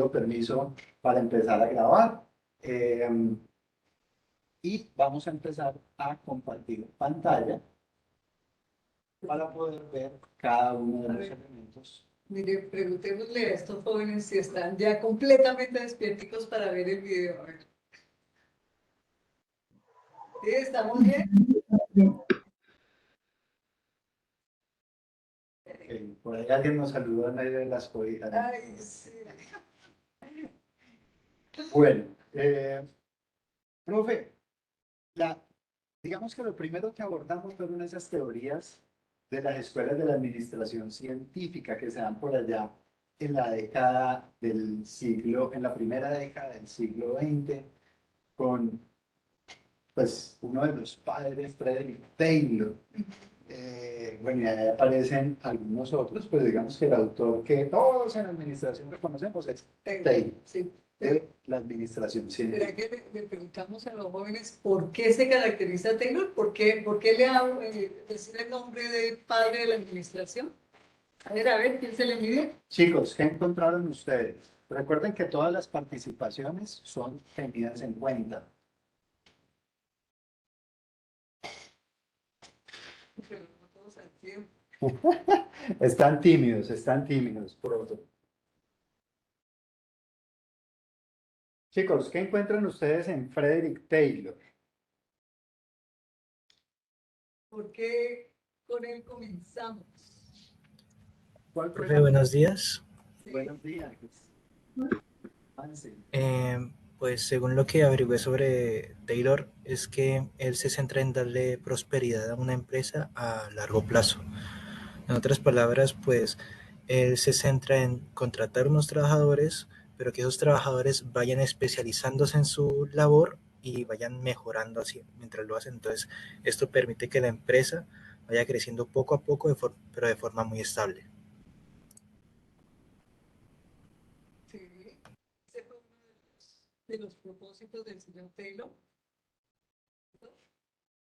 pido permiso para empezar a grabar. Y vamos a empezar a compartir pantalla para poder ver cada uno de los elementos. Mire, preguntémosle a estos jóvenes si están ya completamente despierticos para ver el video. A ver. ¿Sí? ¿Estamos bien? Por ahí alguien nos saluda en medio de las cobijas. Ay, sí. Bueno, profe, digamos que lo primero que abordamos fueron esas teorías de las escuelas de la administración científica que se dan por allá en la década del siglo, en la primera década del siglo XX, con pues uno de los padres, Frederick Taylor. Bueno, y ahí aparecen algunos otros, pues digamos que el autor que todos en la administración reconocemos es Taylor, Sí. de la administración científica. ¿Será que le preguntamos a los jóvenes por qué se caracteriza Taylor? ¿Por qué le hago decir el nombre de padre de la administración? A ver, ¿quién se le mide? Chicos, ¿qué encontraron ustedes? Recuerden que todas las participaciones son tenidas en cuenta. Pero no todos al tiempo. Están tímidos, pronto. Chicos, ¿qué encuentran ustedes en Frederick Taylor? ¿Por qué con él comenzamos? ¿Cuál fue Profe, buenos días. Sí. Buenos días. Hansen. Pues según lo que averigüé sobre Taylor, es que él se centra en darle prosperidad a una empresa a largo plazo. En otras palabras, pues él se centra en contratar unos trabajadores, pero que esos trabajadores vayan especializándose en su labor y vayan mejorando así mientras lo hacen. Entonces, esto permite que la empresa vaya creciendo poco a poco, pero de forma muy estable. Sí. Ese fue uno de los propósitos del señor Taylor.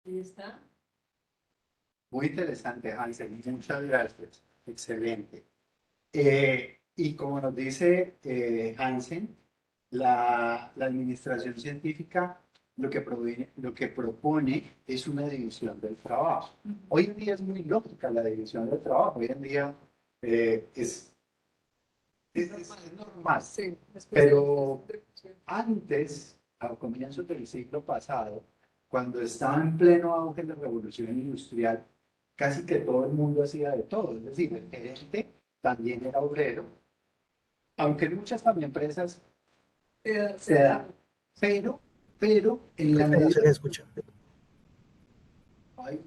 Ahí está. Muy interesante, Hansen. Muchas gracias. Excelente. Y como nos dice Hansen, la administración científica lo que propone es una división del trabajo. Hoy en día es muy lógica la división del trabajo. Hoy en día es normal. Sí, Pero antes, a comienzos del siglo pasado, cuando estaba en pleno auge de la revolución industrial, casi que todo el mundo hacía de todo. Es decir, el gerente también era obrero, aunque en muchas también empresas se da. Pero en la Profe, no se les medida... escucha. Ay,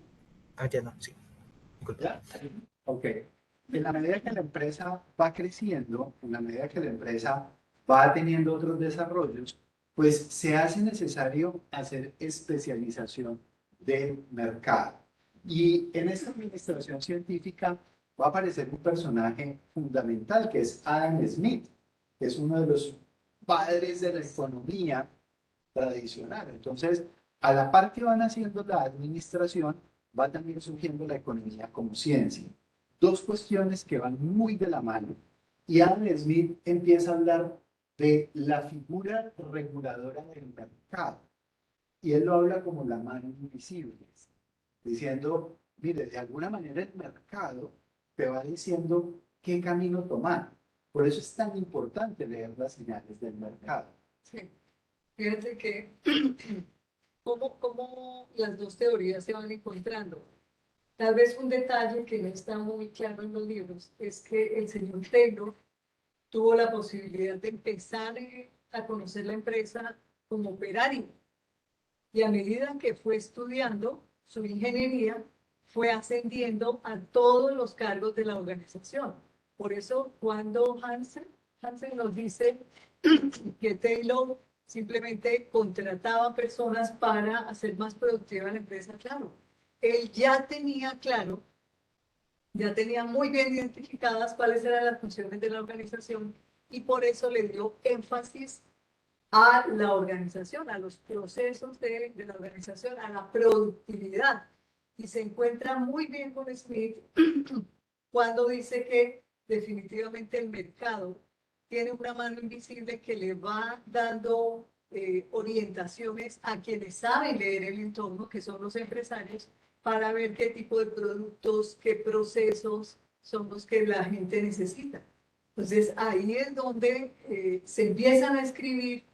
Ya no, sí. Disculpe. ¿ya? Ok. En la medida que la empresa va creciendo, en la medida que la empresa va teniendo otros desarrollos, pues se hace necesario hacer especialización del mercado. Y en esta administración científica va a aparecer un personaje fundamental que es Adam Smith, que es uno de los padres de la economía tradicional. Entonces, a la par que van haciendo la administración, va también surgiendo la economía como ciencia. Dos cuestiones que van muy de la mano. Y Adam Smith empieza a hablar de la figura reguladora del mercado. Y él lo habla como la mano invisible, diciendo, mire, de alguna manera el mercado te va diciendo qué camino tomar. Por eso es tan importante leer las señales del mercado. Sí. Fíjate que cómo las dos teorías se van encontrando. Tal vez un detalle que no está muy claro en los libros es que el señor Taylor tuvo la posibilidad de empezar a conocer la empresa como operario. Y a medida que fue estudiando su ingeniería, fue ascendiendo a todos los cargos de la organización. Por eso, cuando Hansen nos dice que Taylor simplemente contrataba personas para hacer más productiva la empresa, claro, él ya tenía claro, ya tenía muy bien identificadas cuáles eran las funciones de la organización y por eso le dio énfasis a la organización, a los procesos de la organización, a la productividad. Y se encuentra muy bien con Smith cuando dice que definitivamente el mercado tiene una mano invisible que le va dando orientaciones a quienes saben leer el entorno, que son los empresarios, para ver qué tipo de productos, qué procesos son los que la gente necesita. Entonces ahí es donde se empiezan a escribir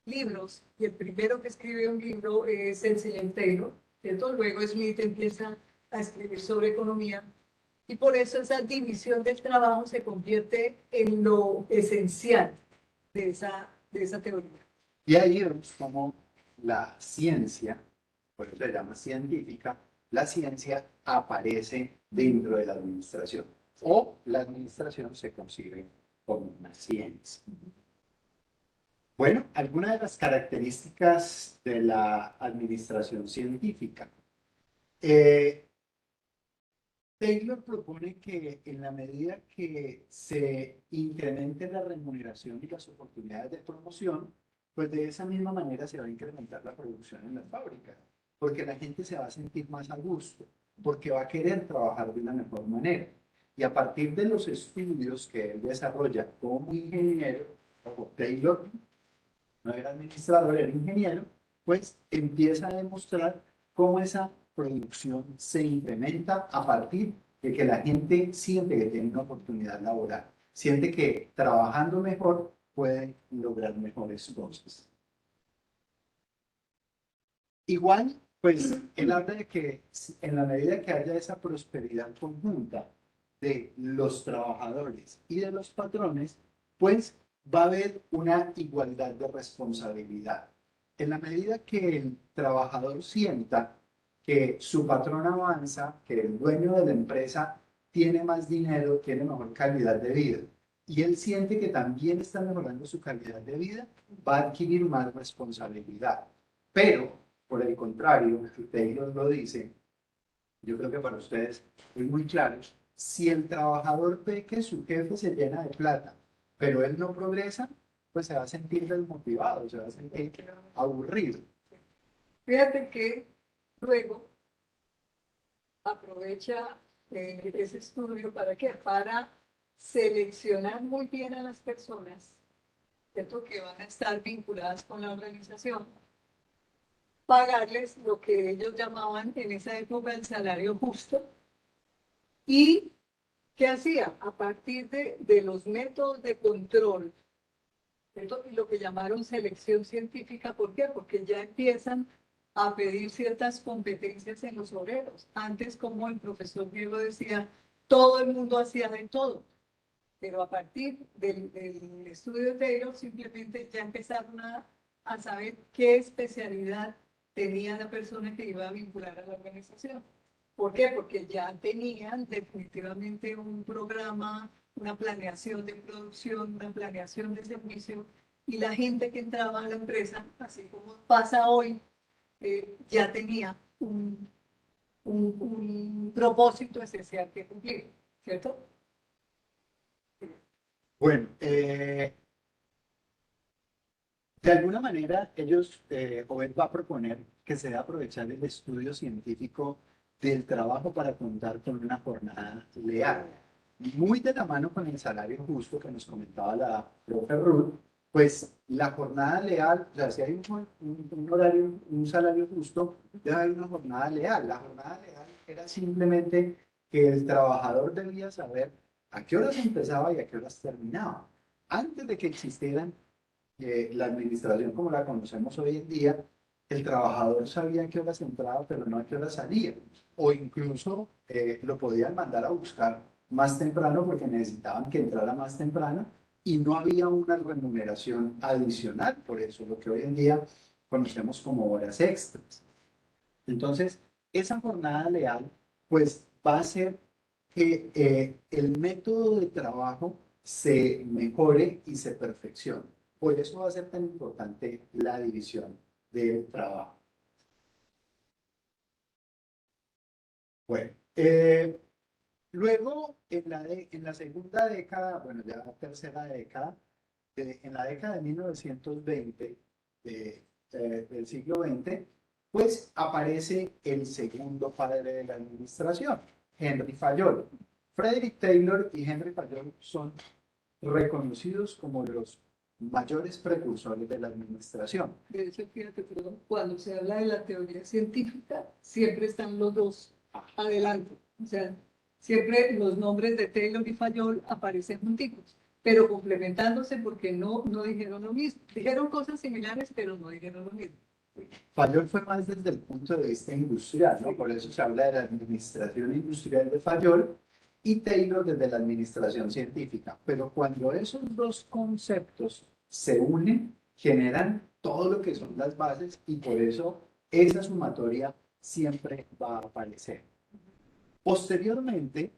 libros, y el primero que escribe un libro es el señor Taylor, ¿cierto? Luego Smith empieza a escribir sobre economía, y por eso esa división del trabajo se convierte en lo esencial de esa teoría. Y ahí vemos cómo la ciencia, por eso se llama científica, la ciencia aparece dentro de la administración. O la administración se concibe como una ciencia. Bueno, algunas de las características de la administración científica. Taylor propone que en la medida que se incremente la remuneración y las oportunidades de promoción, pues de esa misma manera se va a incrementar la producción en las fábricas, porque la gente se va a sentir más a gusto, porque va a querer trabajar de una mejor manera. Y a partir de los estudios que él desarrolla como ingeniero, como Taylor no era administrador, era ingeniero, pues empieza a demostrar cómo esa producción se incrementa a partir de que la gente siente que tiene una oportunidad laboral, siente que trabajando mejor puede lograr mejores cosas. Igual, pues él habla de que en la medida que haya esa prosperidad conjunta de los trabajadores y de los patrones, pues va a haber una igualdad de responsabilidad. En la medida que el trabajador sienta que su patrón avanza, que el dueño de la empresa tiene más dinero, tiene mejor calidad de vida, y él siente que también está mejorando su calidad de vida, va a adquirir más responsabilidad. Pero, por el contrario, Taylor lo dice, yo creo que para ustedes es muy claro, si el trabajador ve que su jefe se llena de plata, pero él no progresa, pues se va a sentir desmotivado, se va a sentir aburrido. Fíjate que luego aprovecha ese estudio ¿para qué? Para seleccionar muy bien a las personas, ¿cierto? Que van a estar vinculadas con la organización, pagarles lo que ellos llamaban en esa época el salario justo. ¿Y qué hacía? A partir de los métodos de control, ¿cierto? Y lo que llamaron selección científica, ¿por qué? Porque ya empiezan a pedir ciertas competencias en los obreros. Antes, como el profesor Diego decía, todo el mundo hacía de todo. Pero a partir del estudio de Taylor, simplemente ya empezaron a saber qué especialidad tenía la persona que iba a vincular a la organización. ¿Por qué? Porque ya tenían definitivamente un programa, una planeación de producción, una planeación de servicio, y la gente que entraba a la empresa, así como pasa hoy, ya tenía un propósito esencial que cumplir, ¿cierto? Bueno, de alguna manera ellos, o él va a proponer que se debe aprovechar el estudio científico del trabajo para contar con una jornada leal. Muy de la mano con el salario justo que nos comentaba la profe Ruth, pues la jornada leal, o sea, si hay un horario, un salario justo, debe haber una jornada leal. La jornada leal era simplemente que el trabajador debía saber a qué horas empezaba y a qué horas terminaba. Antes de que existieran la administración como la conocemos hoy en día, el trabajador sabía a qué horas entraba, pero no a qué horas salía. O incluso lo podían mandar a buscar más temprano porque necesitaban que entrara más temprano y no había una remuneración adicional por eso, lo que hoy en día conocemos como horas extras. Entonces, esa jornada leal, pues va a hacer que el método de trabajo se mejore y se perfeccione. Por eso va a ser tan importante la división del trabajo. Bueno, luego en la segunda década, bueno, ya la tercera década, en la década de 1920 del siglo XX, pues aparece el segundo padre de la administración, Henry Fayol. Frederick Taylor y Henry Fayol son reconocidos como los mayores precursores de la administración. De hecho, fíjate, perdón, cuando se habla de la teoría científica, siempre están los dos adelante. O sea, siempre los nombres de Taylor y Fayol aparecen junticos, pero complementándose porque no dijeron lo mismo. Dijeron cosas similares, pero no dijeron lo mismo. Fayol fue más desde el punto de vista industrial, ¿no? Por eso se habla de la administración industrial de Fayol y Taylor desde la administración científica. Pero cuando esos dos conceptos se unen, generan todo lo que son las bases y por eso esa sumatoria siempre va a aparecer. Posteriormente,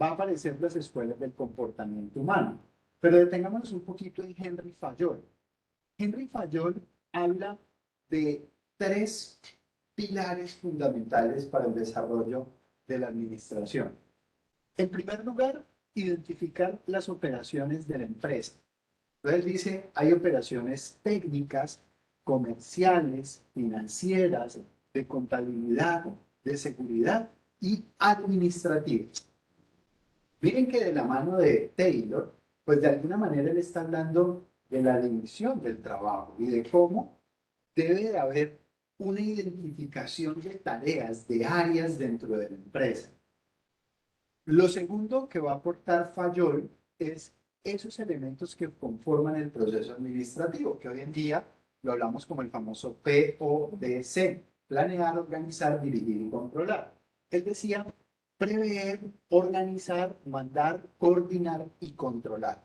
va a aparecer las escuelas del comportamiento humano. Pero detengámonos un poquito en Henry Fayol. Henry Fayol habla de tres pilares fundamentales para el desarrollo de la administración. En primer lugar, identificar las operaciones de la empresa. Entonces dice, hay operaciones técnicas, comerciales, financieras, de contabilidad, de seguridad y administrativas. Miren que de la mano de Taylor, pues de alguna manera él está hablando de la división del trabajo y de cómo debe de haber una identificación de tareas, de áreas dentro de la empresa. Lo segundo que va a aportar Fayol es esos elementos que conforman el proceso administrativo, que hoy en día lo hablamos como el famoso PODC, planear, organizar, dirigir y controlar. Él decía prever, organizar, mandar, coordinar y controlar.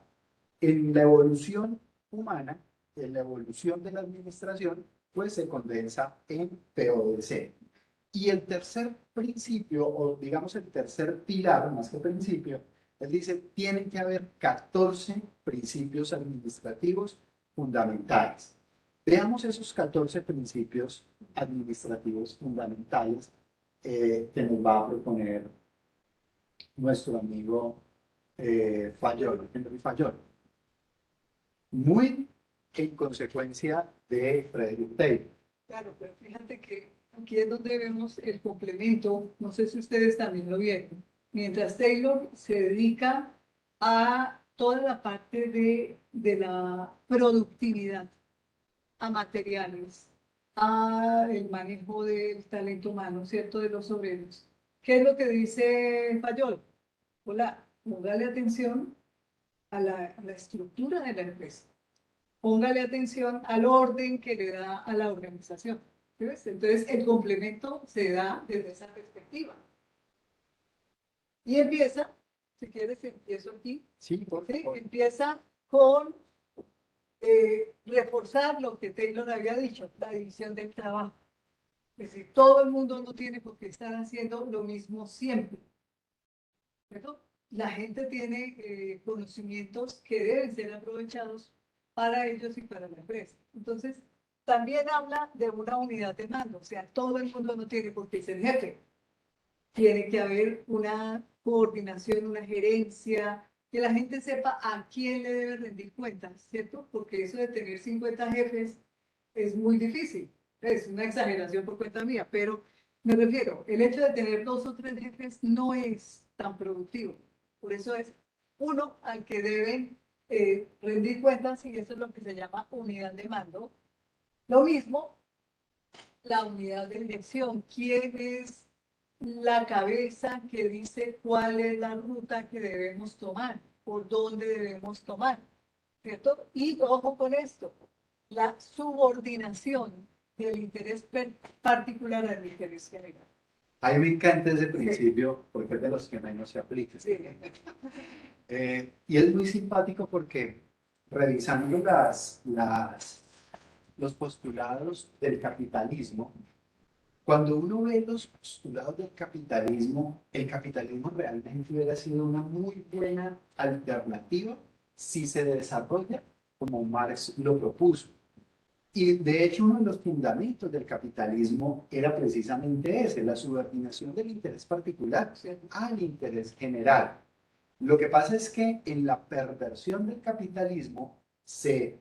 En la evolución humana, en la evolución de la administración, pues se condensa en PODC. Y el tercer principio, o digamos el tercer pilar, más que principio, él dice, tienen que haber 14 principios administrativos fundamentales. Veamos esos 14 principios administrativos fundamentales que nos va a proponer nuestro amigo Fayol, Henry Fayol. Muy en consecuencia de Frederick Taylor. Claro, pero fíjate que aquí es donde vemos el complemento, no sé si ustedes también lo vieron, mientras Taylor se dedica a toda la parte de la productividad, a materiales, a el manejo del talento humano, ¿cierto? De los obreros. ¿Qué es lo que dice Fayol? Hola, póngale atención a la estructura de la empresa. Póngale atención al orden que le da a la organización. ¿Ves? Entonces, el complemento se da desde esa perspectiva. Y empieza, si quieres, empiezo aquí. Sí, por favor. Empieza con reforzar lo que Taylor había dicho, la división del trabajo. Es decir, todo el mundo no tiene por qué estar haciendo lo mismo siempre. ¿Cierto? La gente tiene conocimientos que deben ser aprovechados para ellos y para la empresa. Entonces, también habla de una unidad de mando, o sea, todo el mundo no tiene por qué ser jefe. Tiene que haber una coordinación, una gerencia, que la gente sepa a quién le debe rendir cuentas, ¿cierto? Porque eso de tener 50 jefes es muy difícil. Es una exageración por cuenta mía, pero me refiero, el hecho de tener 2 o 3 jefes no es tan productivo. Por eso es uno al que deben rendir cuentas y eso es lo que se llama unidad de mando. Lo mismo, la unidad de dirección. ¿Quién es la cabeza que dice cuál es la ruta que debemos tomar? ¿Por dónde debemos tomar? ¿Cierto? Y ojo con esto, la subordinación del interés particular al interés general. A mí me encanta ese principio porque es de los que menos se aplica. Sí. Y es muy simpático porque revisando los postulados del capitalismo, cuando uno ve los postulados del capitalismo, el capitalismo realmente hubiera sido una muy buena alternativa si se desarrolla como Marx lo propuso. Y de hecho uno de los fundamentos del capitalismo era precisamente ese, la subordinación del interés particular al interés general. Lo que pasa es que en la perversión del capitalismo se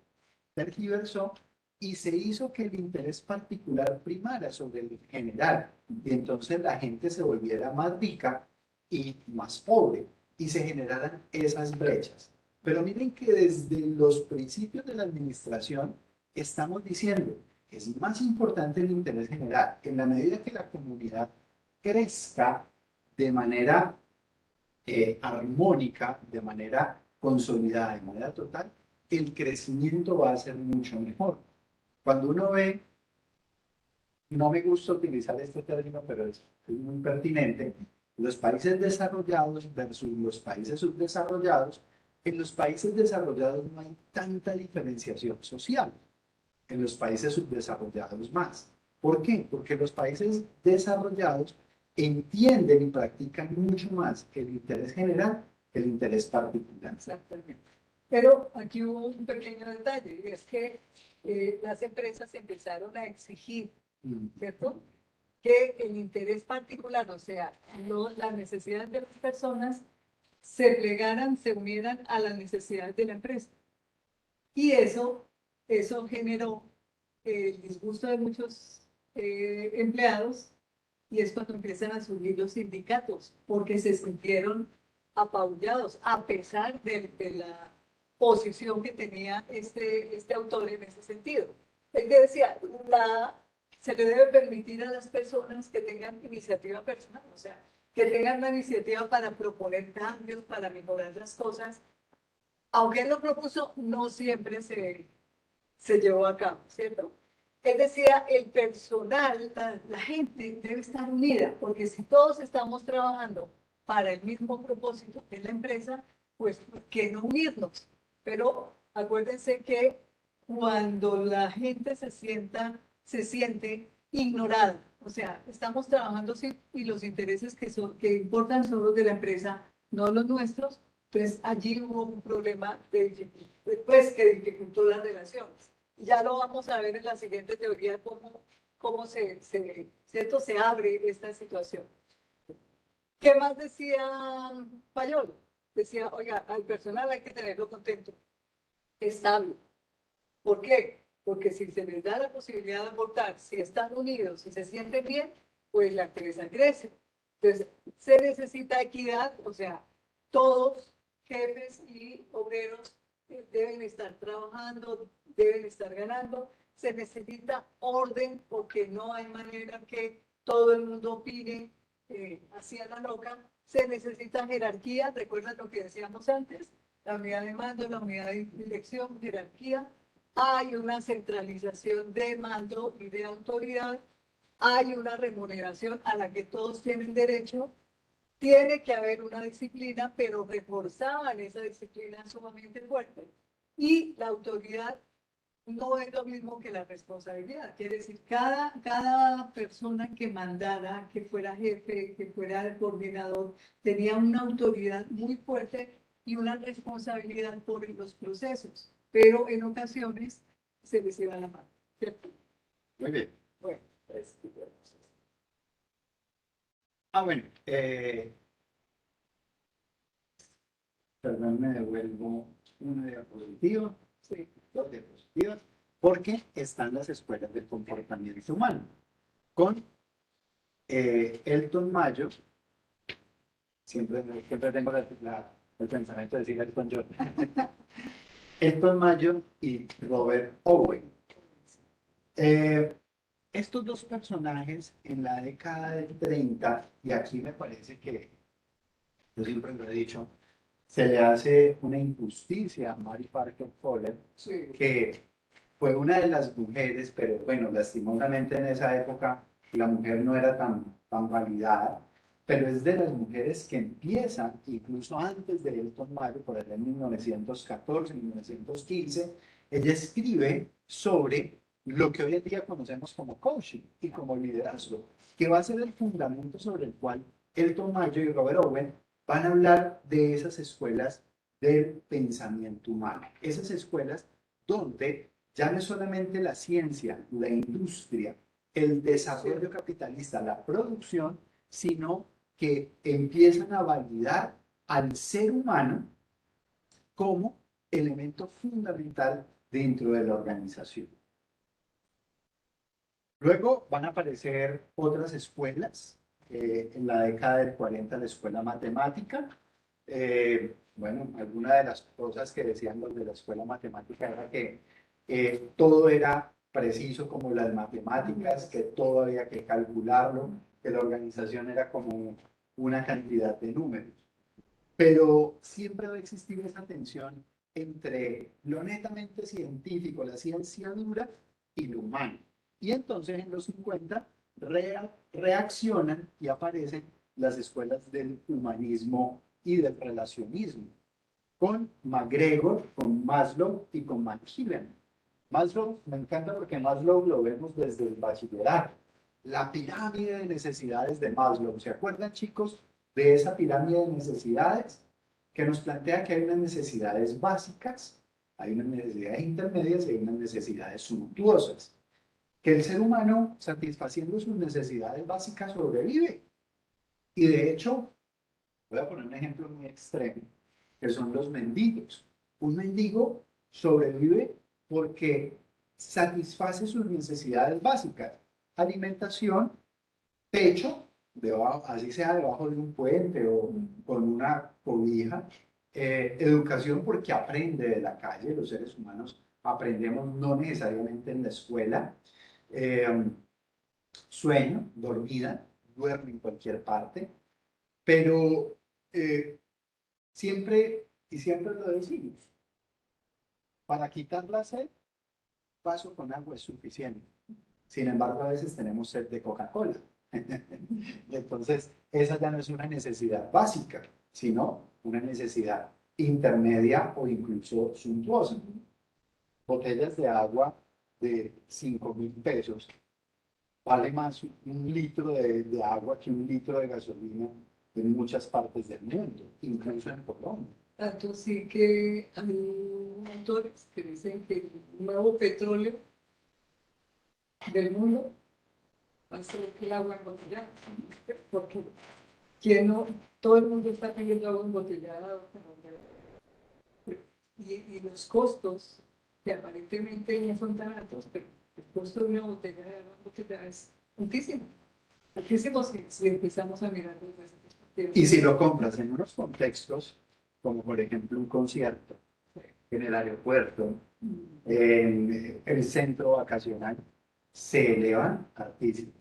tergiversó y se hizo que el interés particular primara sobre el general. Y entonces la gente se volviera más rica y más pobre y se generaran esas brechas. Pero miren que desde los principios de la administración estamos diciendo que es más importante el interés general. En la medida que la comunidad crezca de manera armónica, de manera consolidada, de manera total, el crecimiento va a ser mucho mejor. Cuando uno ve, no me gusta utilizar este término, pero es muy pertinente, los países desarrollados versus los países subdesarrollados. En los países desarrollados no hay tanta diferenciación social, en los países subdesarrollados más. ¿Por qué? Porque los países desarrollados entienden y practican mucho más el interés general que el interés particular. Exactamente. Pero aquí hubo un pequeño detalle, y es que las empresas empezaron a exigir, ¿cierto?, que el interés particular, o sea, las necesidades de las personas, se plegaran, se unieran a las necesidades de la empresa. Y eso generó el disgusto de muchos empleados, y es cuando empiezan a surgir los sindicatos, porque se sintieron apabullados, a pesar de la posición que tenía este autor en ese sentido. Él decía, se le debe permitir a las personas que tengan iniciativa personal, o sea, que tengan la iniciativa para proponer cambios, para mejorar las cosas. Aunque él lo propuso, no siempre se llevó a cabo, ¿cierto? Él decía, el personal, la gente debe estar unida, porque si todos estamos trabajando para el mismo propósito que la empresa, pues, ¿por qué no unirnos? Pero acuérdense que cuando la gente se siente ignorada, o sea, estamos trabajando y los intereses que importan son los de la empresa, no los nuestros, pues allí hubo un problema pues, que dificultó las relaciones. Ya lo vamos a ver en la siguiente teoría, cómo ¿cierto?, se abre esta situación. ¿Qué más decía Payol? Decía, oiga, al personal hay que tenerlo contento, estable. ¿Por qué? Porque si se les da la posibilidad de aportar, si están unidos, si se sienten bien, pues la empresa crece. Entonces, se necesita equidad, o sea, todos, jefes y obreros, deben estar trabajando, deben estar ganando. Se necesita orden, porque no hay manera que todo el mundo opine así a la loca. Se necesita jerarquía, recuerdan lo que decíamos antes, la unidad de mando, la unidad de dirección, jerarquía. Hay una centralización de mando y de autoridad, hay una remuneración a la que todos tienen derecho, tiene que haber una disciplina, pero reforzaban esa disciplina sumamente fuerte. Y la autoridad no es lo mismo que la responsabilidad. Quiere decir, cada persona que mandara, que fuera jefe, que fuera el coordinador, tenía una autoridad muy fuerte y una responsabilidad por los procesos, pero en ocasiones se les iba la mano, ¿cierto? Muy bien. Bueno, pues, Bueno, perdón, me devuelvo una diapositiva, sí. dos diapositivas, porque están las escuelas de comportamiento humano. Con Elton Mayo, siempre tengo el pensamiento de decir Elton John, Elton Mayo y Robert Owen. Estos dos personajes en la década del 30, y aquí me parece que, yo siempre lo he dicho, se le hace una injusticia a Mary Parker Fowler, Sí. que fue una de las mujeres, pero bueno, lastimosamente en esa época la mujer no era tan validada, pero es de las mujeres que empiezan, incluso antes de Elton Mayo, por allá en 1914, 1915, ella escribe sobre lo que hoy en día conocemos como coaching y como liderazgo, que va a ser el fundamento sobre el cual Elton Mayo y Robert Owen van a hablar de esas escuelas del pensamiento humano, esas escuelas donde ya no es solamente la ciencia, la industria, el desarrollo capitalista, la producción, sino que empiezan a validar al ser humano como elemento fundamental dentro de la organización. Luego van a aparecer otras escuelas. En la década del 40, la escuela matemática, Bueno, alguna de las cosas que decían los de la escuela matemática era que todo era preciso como las matemáticas, que todo había que calcularlo, que la organización era como una cantidad de números. Pero siempre va a existir esa tensión entre lo netamente científico, la ciencia dura, y lo humano. Y entonces en los 50 reaccionan y aparecen las escuelas del humanismo y del relacionismo, con McGregor, con Maslow y con McKibben. Maslow me encanta porque Maslow lo vemos desde el bachillerato. La pirámide de necesidades de Maslow. ¿Se acuerdan, chicos, de esa pirámide de necesidades que nos plantea que hay unas necesidades básicas, hay unas necesidades intermedias y hay unas necesidades suntuosas? Que el ser humano, satisfaciendo sus necesidades básicas, sobrevive. Y de hecho, voy a poner un ejemplo muy extremo, que son los mendigos. Un mendigo sobrevive porque satisface sus necesidades básicas: alimentación, techo, así sea debajo de un puente o con una cobija, educación porque aprende de la calle. Los seres humanos aprendemos no necesariamente en la escuela, eh, sueño, dormida, duerme en cualquier parte, pero siempre lo decimos, para quitar la sed, paso con agua es suficiente. Sin embargo, a veces tenemos sed de Coca-Cola. Entonces, esa ya no es una necesidad básica, sino una necesidad intermedia o incluso suntuosa. Botellas de agua de 5.000 pesos vale más un litro de agua que un litro de gasolina en muchas partes del mundo, incluso en Colombia. Tanto sí que hay autores que dicen que el nuevo petróleo del mundo va a ser el agua embotellada, porque ¿quién no? Todo el mundo está pidiendo agua embotellada, y los costos, que aparentemente no son tan altos, pero el costo de una botella de agua embotellada es altísimo, altísimo si empezamos a mirar desde esa perspectiva. Y si lo compras en unos contextos, como por ejemplo un concierto en el aeropuerto, en el centro vacacional, se elevan altísimo.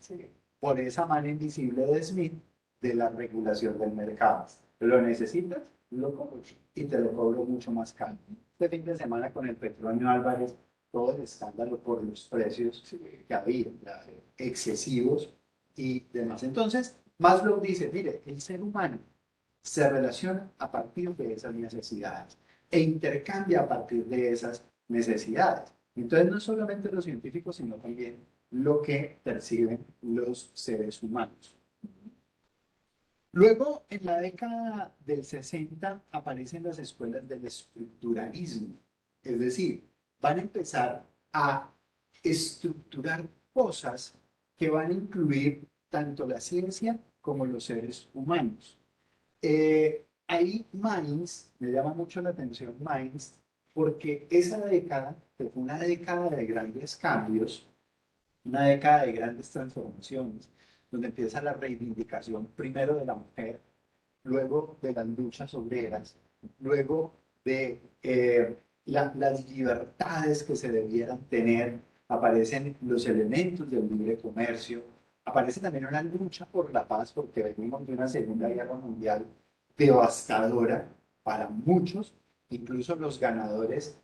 Por esa mano invisible de Smith de la regulación del mercado. ¿Lo necesitas? Lo compro y te lo cobro mucho más caro. Este fin de semana con el Petronio Álvarez, todo el escándalo por los precios que había, excesivos y demás. Entonces, Maslow dice, mire, el ser humano se relaciona a partir de esas necesidades e intercambia a partir de esas necesidades. Entonces, no solamente los científicos, sino también lo que perciben los seres humanos. Luego, en la década del 60, aparecen las escuelas del estructuralismo. Es decir, van a empezar a estructurar cosas que van a incluir tanto la ciencia como los seres humanos. Ahí Mainz, me llama mucho la atención Mainz, porque esa década, que fue una década de grandes cambios, una década de grandes transformaciones, donde empieza la reivindicación primero de la mujer, luego de las luchas obreras, luego de las libertades que se debieran tener, aparecen los elementos del libre comercio, aparece también una lucha por la paz, porque venimos de una Segunda Guerra Mundial devastadora para muchos, incluso los ganadores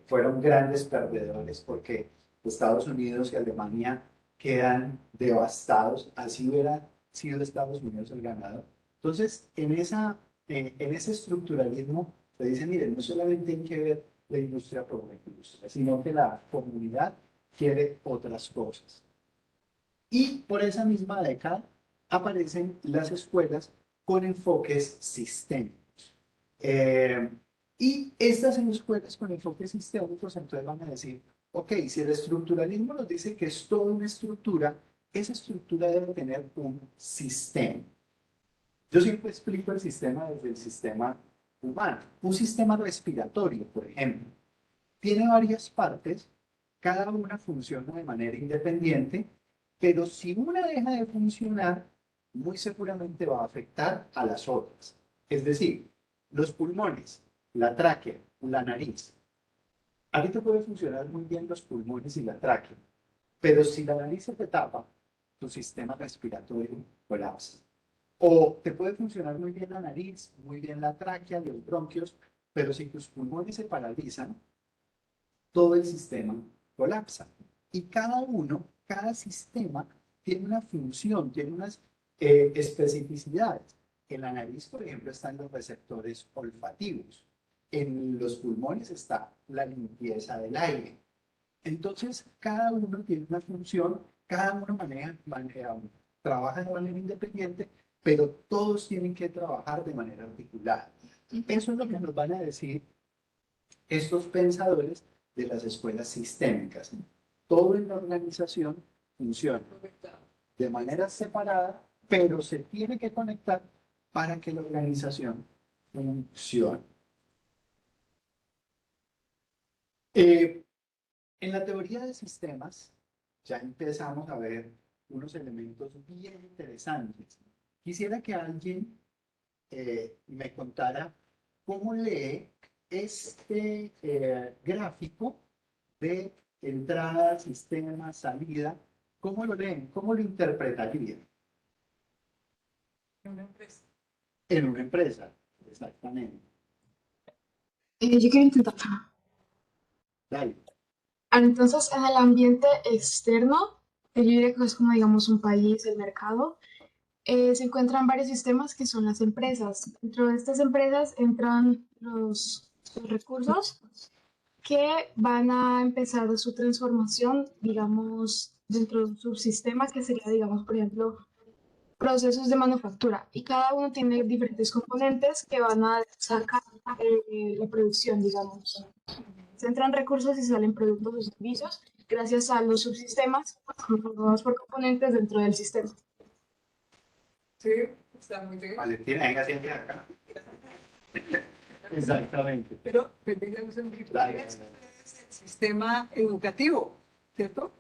fueron grandes perdedores, porque Estados Unidos y Alemania quedan devastados, así hubiera sido Estados Unidos el ganador. Entonces, en ese estructuralismo se dice, miren, no solamente hay que ver la industria por la industria, sino que la comunidad quiere otras cosas. Y por esa misma década aparecen las escuelas con enfoques sistémicos. Y estas escuelas con enfoques sistémicos entonces van a decir, ok, si el estructuralismo nos dice que es toda una estructura, esa estructura debe tener un sistema. Yo siempre explico el sistema desde el sistema humano. Un sistema respiratorio, por ejemplo, tiene varias partes, cada una funciona de manera independiente, pero si una deja de funcionar, muy seguramente va a afectar a las otras. Es decir, Los pulmones, la tráquea, la nariz. Ahorita puede funcionar muy bien los pulmones y la tráquea, pero si la nariz se te tapa, tu sistema respiratorio colapsa. O te puede funcionar muy bien la nariz, muy bien la tráquea, los bronquios, pero si tus pulmones se paralizan, todo el sistema colapsa. Y cada uno, cada sistema tiene una función, tiene unas especificidades. En la nariz, por ejemplo, están los receptores olfativos. En los pulmones está la limpieza del aire. Entonces, cada uno tiene una función, cada uno trabaja de manera independiente, pero todos tienen que trabajar de manera articulada. Eso es lo que nos van a decir estos pensadores de las escuelas sistémicas. Todo en la organización funciona de manera separada, pero se tiene que conectar para que la organización funcione. En la teoría de sistemas ya empezamos a ver unos elementos bien interesantes. Quisiera que alguien me contara cómo lee este gráfico de entrada, sistema, salida. ¿Cómo lo leen? ¿Cómo lo interpretarían? En una empresa. En una empresa, exactamente. Yo quiero intentar. Dale. Entonces, en el ambiente externo, yo diría que es como, digamos, un país, el mercado, se encuentran varios sistemas que son las empresas. Dentro de estas empresas entran los recursos que van a empezar su transformación, digamos, dentro de un subsistema que sería, digamos, por ejemplo, procesos de manufactura. Y cada uno tiene diferentes componentes que van a sacar la producción, digamos. Se entran recursos y salen productos o servicios gracias a los subsistemas conformados por componentes dentro del sistema. Sí, está muy bien. Valentina, venga, siempre acá. Exactamente. Pero permítame un segundito. Dale, Es dale. el sistema educativo, ¿cierto?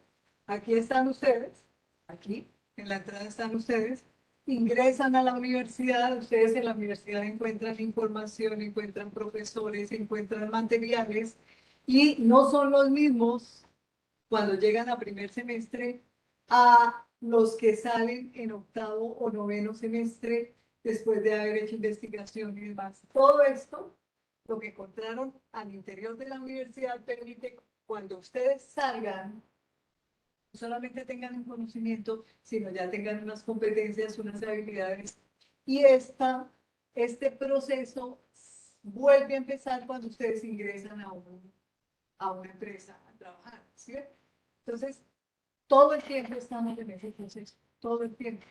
Aquí están ustedes, aquí en la entrada están ustedes, ingresan a la universidad, ustedes en la universidad encuentran información, encuentran profesores, encuentran materiales y no son los mismos cuando llegan a primer semestre a los que salen en octavo o noveno semestre después de haber hecho investigación y demás. Todo esto, lo que encontraron al interior de la universidad, permite cuando ustedes salgan, no solamente tengan un conocimiento, sino ya tengan unas competencias, unas habilidades. Y este proceso vuelve a empezar cuando ustedes ingresan a una empresa a trabajar, ¿sí? Entonces, todo el tiempo estamos en ese proceso, todo el tiempo.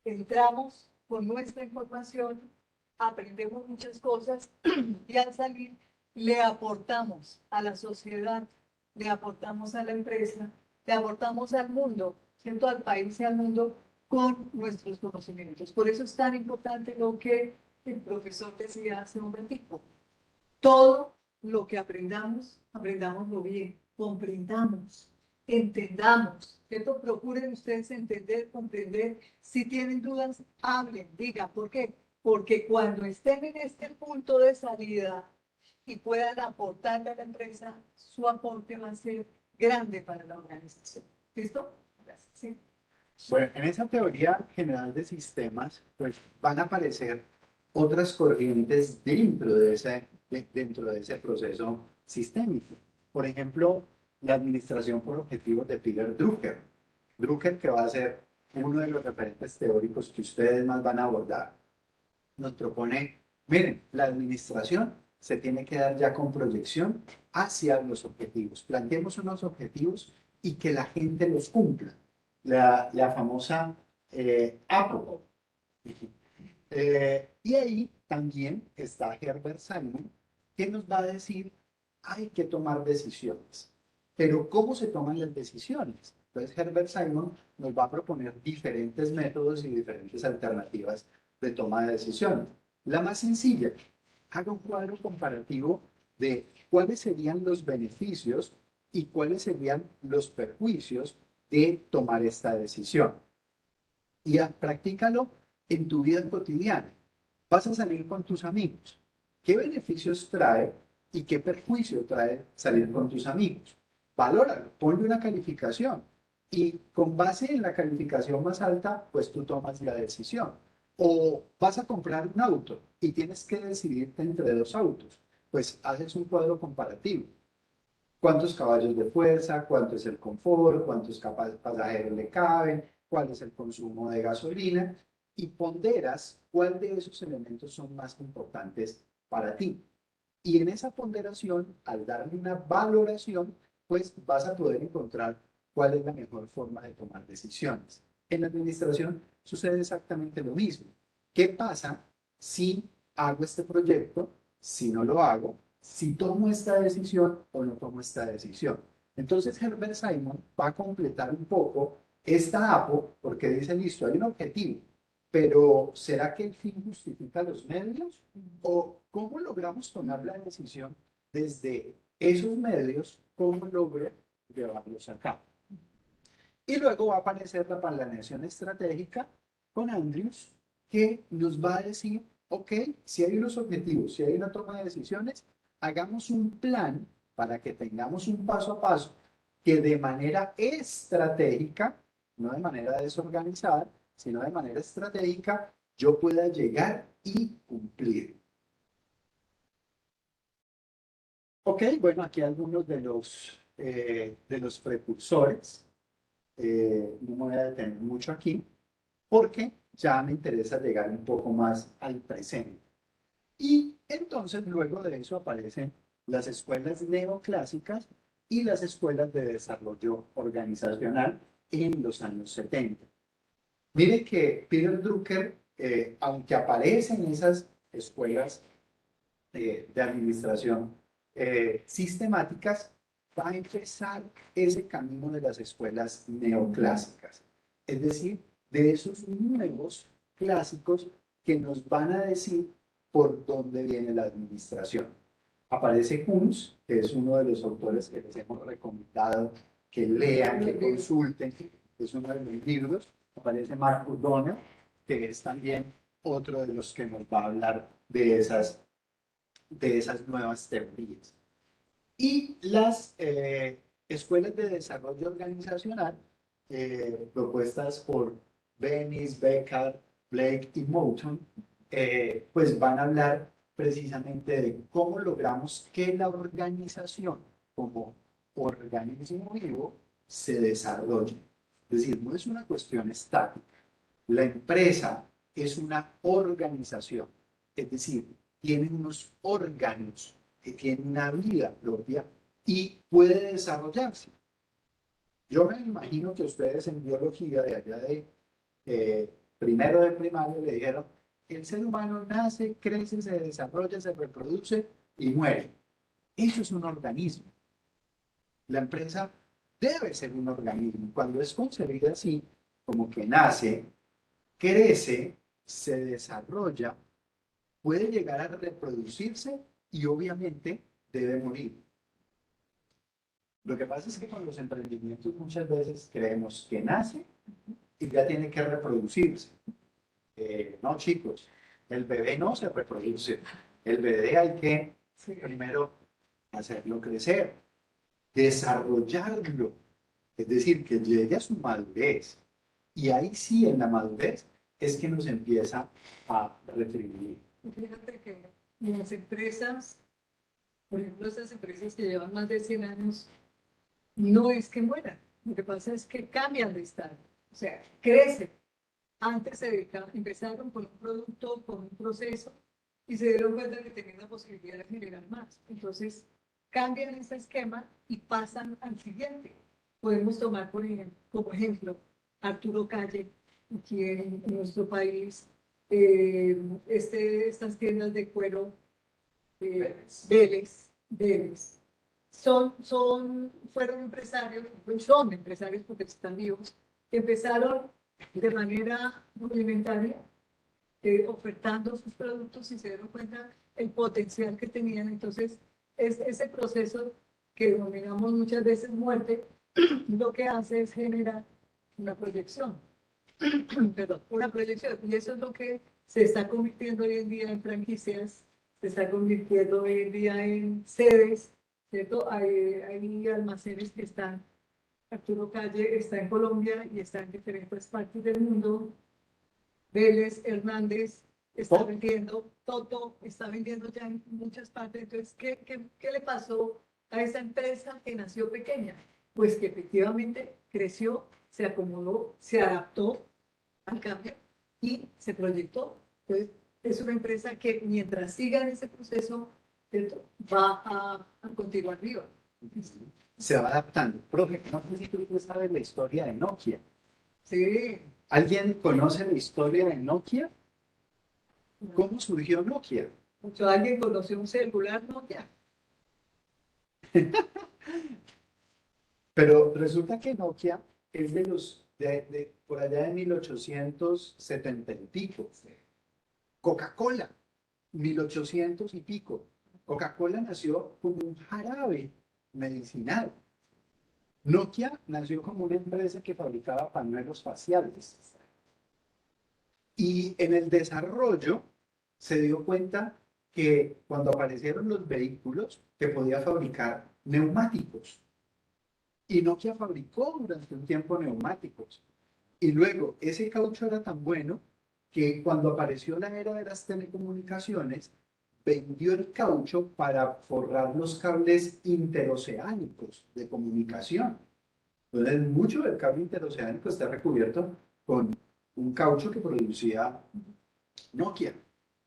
Entramos con nuestra información, aprendemos muchas cosas y al salir le aportamos a la sociedad, le aportamos a la empresa, le aportamos al mundo, ¿cierto? Al país y al mundo con nuestros conocimientos. Por eso es tan importante lo que el profesor decía hace un momentico. Todo lo que aprendamos, aprendámoslo bien, comprendamos, entendamos, ¿cierto? Procuren ustedes entender, comprender. Si tienen dudas, hablen, digan. ¿Por qué? Porque cuando estén en este punto de salida y puedan aportarle a la empresa, su aporte va a ser grande para la organización. ¿Listo? Gracias. ¿Sí? Bueno, en esa teoría general de sistemas, pues van a aparecer otras corrientes dentro de ese proceso sistémico. Por ejemplo, la administración por objetivos de Peter Drucker. Drucker, que va a ser uno de los referentes teóricos que ustedes más van a abordar, nos propone, miren, la administración se tiene que dar ya con proyección hacia los objetivos. Planteemos unos objetivos y que la gente los cumpla. La famosa Apple. Y ahí también está Herbert Simon, que nos va a decir, hay que tomar decisiones. Pero ¿cómo se toman las decisiones? Entonces Herbert Simon nos va a proponer diferentes métodos y diferentes alternativas de toma de decisiones. La más sencilla, haga un cuadro comparativo de cuáles serían los beneficios y cuáles serían los perjuicios de tomar esta decisión. Y practícalo en tu vida cotidiana. vas a salir con tus amigos. ¿Qué beneficios trae y qué perjuicio trae salir con tus amigos? Valóralo, ponle una calificación y con base en la calificación más alta, pues tú tomas la decisión. O vas a comprar un auto y tienes que decidirte entre dos autos, pues haces un cuadro comparativo. ¿Cuántos caballos de fuerza? ¿Cuánto es el confort? ¿Cuántos pasajeros le caben? ¿Cuál es el consumo de gasolina? Y ponderas cuál de esos elementos son más importantes para ti. Y en esa ponderación, al darle una valoración, pues vas a poder encontrar cuál es la mejor forma de tomar decisiones. En la administración sucede exactamente lo mismo. ¿Qué pasa si hago este proyecto, si no lo hago, si tomo esta decisión o no tomo esta decisión? Entonces Herbert Simon va a completar un poco esta APO porque dice, listo, hay un objetivo, pero ¿será que el fin justifica los medios? ¿O cómo logramos tomar la decisión desde esos medios? ¿Cómo logro llevarlos a cabo? Y luego va a aparecer la planeación estratégica con Andrews, que nos va a decir, ok, si hay unos objetivos, si hay una toma de decisiones, hagamos un plan para que tengamos un paso a paso que de manera estratégica, no de manera desorganizada, sino de manera estratégica, yo pueda llegar y cumplir. Ok, bueno, aquí algunos de los precursores. No me voy a detener mucho aquí porque ya me interesa llegar un poco más al presente. Y entonces luego de eso aparecen las escuelas neoclásicas y las escuelas de desarrollo organizacional en los años 70. Mire que Peter Drucker, aunque aparece en esas escuelas de administración sistemáticas, va a empezar ese camino de las escuelas neoclásicas, es decir, de esos nuevos clásicos que nos van a decir por dónde viene la administración. Aparece Kuhns, que es uno de los autores que les hemos recomendado que lean, que consulten, es uno de mis libros. Aparece Mark O'Donnell, que es también otro de los que nos va a hablar de esas nuevas teorías. Y las escuelas de desarrollo organizacional, propuestas por Bennis, Beckard, Blake y Moulton, pues van a hablar precisamente de cómo logramos que la organización como organismo vivo se desarrolle. Es decir, no es una cuestión estática. La empresa es una organización, es decir, tiene unos órganos que tienen una vida propia y puede desarrollarse. Yo me imagino que ustedes en biología de allá de primero de primaria le dijeron, el ser humano nace, crece, se desarrolla, se reproduce y muere. Eso es un organismo. La empresa debe ser un organismo. Cuando es concebida así, como que nace, crece, se desarrolla, puede llegar a reproducirse y obviamente debe morir. Lo que pasa es que con los emprendimientos muchas veces creemos que nace y ya tiene que reproducirse. No, chicos, el bebé no se reproduce. El bebé hay que primero hacerlo crecer, desarrollarlo, es decir, que llegue a su madurez. Y ahí sí, en la madurez, es que nos empieza a retribuir. Fíjate que las empresas, por ejemplo, esas empresas que llevan más de 100 años, no es que mueran. Lo que pasa es que cambian de estado. O sea, crecen. Antes empezaron con un producto, con un proceso, y se dieron cuenta que tenían la posibilidad de generar más. Entonces, cambian ese esquema y pasan al siguiente. Podemos tomar, por ejemplo, como ejemplo, Arturo Calle, aquí en nuestro país, estas tiendas de cuero, Vélez, fueron empresarios, son empresarios porque están vivos, que empezaron de manera rudimentaria, ofertando sus productos y se dieron cuenta el potencial que tenían. Entonces, es ese proceso que denominamos muchas veces muerte, lo que hace es generar una proyección. Perdón, una proyección. Y eso es lo que se está convirtiendo hoy en día en franquicias, se está convirtiendo hoy en día en sedes, ¿cierto? Hay almacenes que están, Arturo Calle está en Colombia y está en diferentes partes del mundo. Vélez, Hernández está Top. vendiendo, Toto está vendiendo ya en muchas partes. Entonces, ¿qué le pasó a esa empresa que nació pequeña? Pues que efectivamente creció, se acomodó, se adaptó al cambio y se proyectó. Entonces, es una empresa que mientras siga en ese proceso, ¿cierto? Va a continuar viva. Se va adaptando. Profe, no sé si tú sabes la historia de Nokia. Sí. ¿Alguien conoce la historia de Nokia? ¿Cómo surgió Nokia? Mucho alguien conoció un celular Nokia. Pero resulta que Nokia es de los, por allá de 1870 y pico. Coca-Cola, 1800 y pico. Coca-Cola nació como un jarabe medicinal. Nokia nació como una empresa que fabricaba pañuelos faciales. Y en el desarrollo se dio cuenta que cuando aparecieron los vehículos, que podía fabricar neumáticos. Y Nokia fabricó durante un tiempo neumáticos. Y luego ese caucho era tan bueno que cuando apareció la era de las telecomunicaciones, vendió el caucho para forrar los cables interoceánicos de comunicación. Entonces, mucho del cable interoceánico está recubierto con un caucho que producía Nokia.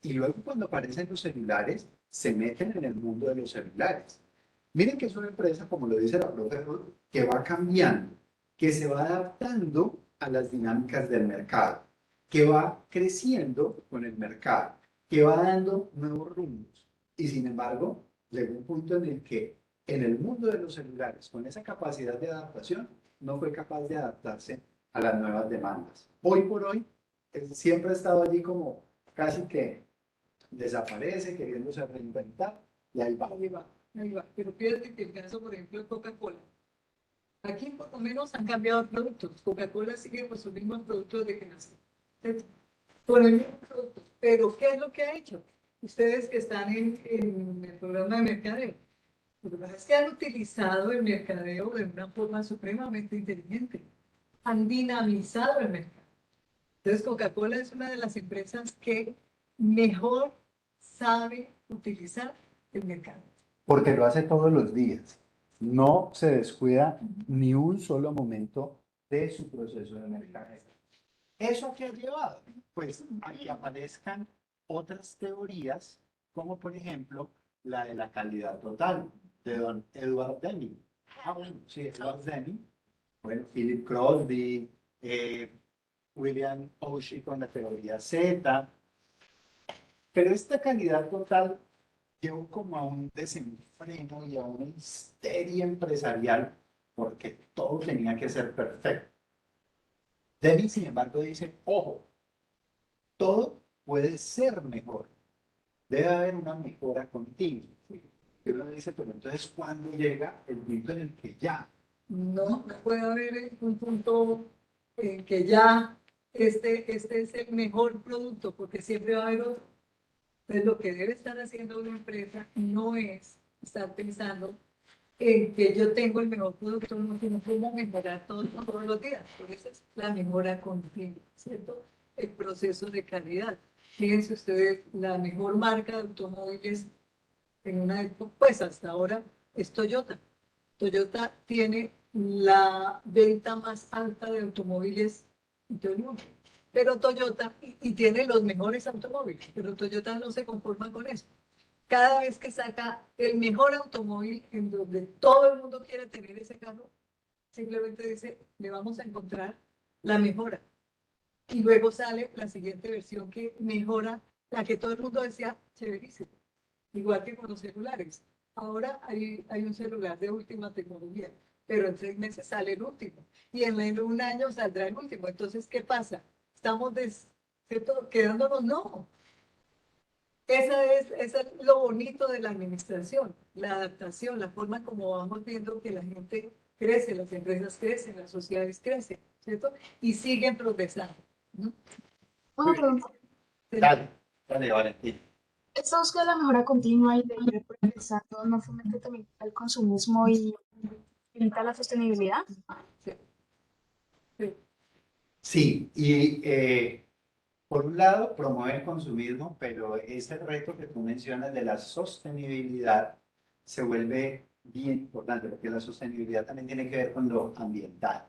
Y luego cuando aparecen los celulares, se meten en el mundo de los celulares. Miren que es una empresa, como lo dice la profe, que va cambiando, que se va adaptando a las dinámicas del mercado, que va creciendo con el mercado, que va dando nuevos rumbos. Y sin embargo, llegó un punto en el que en el mundo de los celulares, con esa capacidad de adaptación, no fue capaz de adaptarse a las nuevas demandas. Hoy por hoy, siempre ha estado allí como casi que desaparece, queriéndose reinventar, y ahí va. Ahí va, ahí va. Pero fíjate que el caso, por ejemplo, de Coca-Cola. Aquí por lo menos han cambiado productos. Coca-Cola sigue con sus mismos productos de que nació. Con el mismo producto. Pero ¿qué es lo que ha hecho? Ustedes que están en el programa de mercadeo. Lo que pasa es que han utilizado el mercadeo de una forma supremamente inteligente. Han dinamizado el mercado. Entonces Coca-Cola es una de las empresas que mejor sabe utilizar el mercado. Porque lo hace todos los días. No se descuida ni un solo momento de su proceso de mercadeo. ¿Eso qué ha llevado? Pues a que aparezcan otras teorías, como por ejemplo la de la calidad total, de don Edward Deming. Ah, bueno, sí, Edward Deming. Bueno, Philip Crosby, William Oshie con la teoría Z. Pero esta calidad total llevó como a un desenfreno y a una histeria empresarial porque todo tenía que ser perfecto. Deming, sin embargo, dice, ojo, todo puede ser mejor. Debe haber una mejora continua. Y uno dice, pero entonces, ¿cuándo llega el punto en el que ya? No puede haber un punto en que ya este es el mejor producto, porque siempre va a haber otro. Entonces, lo que debe estar haciendo una empresa no es estar pensando en que yo tengo el mejor producto, no sino cómo mejorar todos los días. Por eso es la mejora continua, ¿cierto? El proceso de calidad. Fíjense ustedes, la mejor marca de automóviles en una época, pues hasta ahora, es Toyota. Toyota tiene la venta más alta de automóviles en todo el mundo. Pero Toyota, y tiene los mejores automóviles, pero Toyota no se conforma con eso. Cada vez que saca el mejor automóvil en donde todo el mundo quiere tener ese carro, simplemente dice, le vamos a encontrar la mejora. Y luego sale la siguiente versión que mejora la que todo el mundo decía, chéverísimo. Igual que con los celulares. Ahora hay un celular de última tecnología, pero en 3 meses sale el último. Y en un año saldrá el último. Entonces, ¿qué pasa? Estamos ¿cierto? Quedándonos, no. Esa es lo bonito de la administración, la adaptación, la forma como vamos viendo que la gente crece, las empresas crecen, las sociedades crecen, ¿cierto? Y siguen progresando. ¿No? Una pregunta. Dale, dale, Valentín. Esta búsqueda de la mejora continua y de ir progresando no fomenta también el consumismo y limita la sostenibilidad. Sí, sí. Sí, y por un lado promueve el consumismo, pero ese reto que tú mencionas de la sostenibilidad se vuelve bien importante, porque la sostenibilidad también tiene que ver con lo ambiental.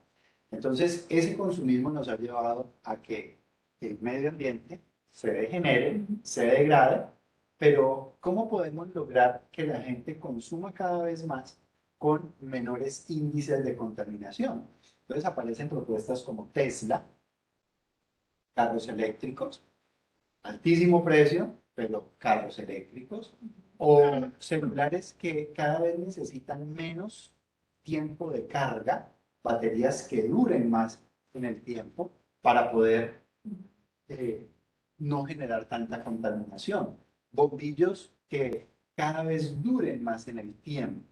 Entonces, ese consumismo nos ha llevado a que el medio ambiente se degenere, se degrade, pero ¿cómo podemos lograr que la gente consuma cada vez más con menores índices de contaminación? Entonces aparecen propuestas como Tesla, carros eléctricos, altísimo precio, pero carros eléctricos, o celulares que cada vez necesitan menos tiempo de carga, baterías que duren más en el tiempo para poder no generar tanta contaminación, bombillos que cada vez duren más en el tiempo,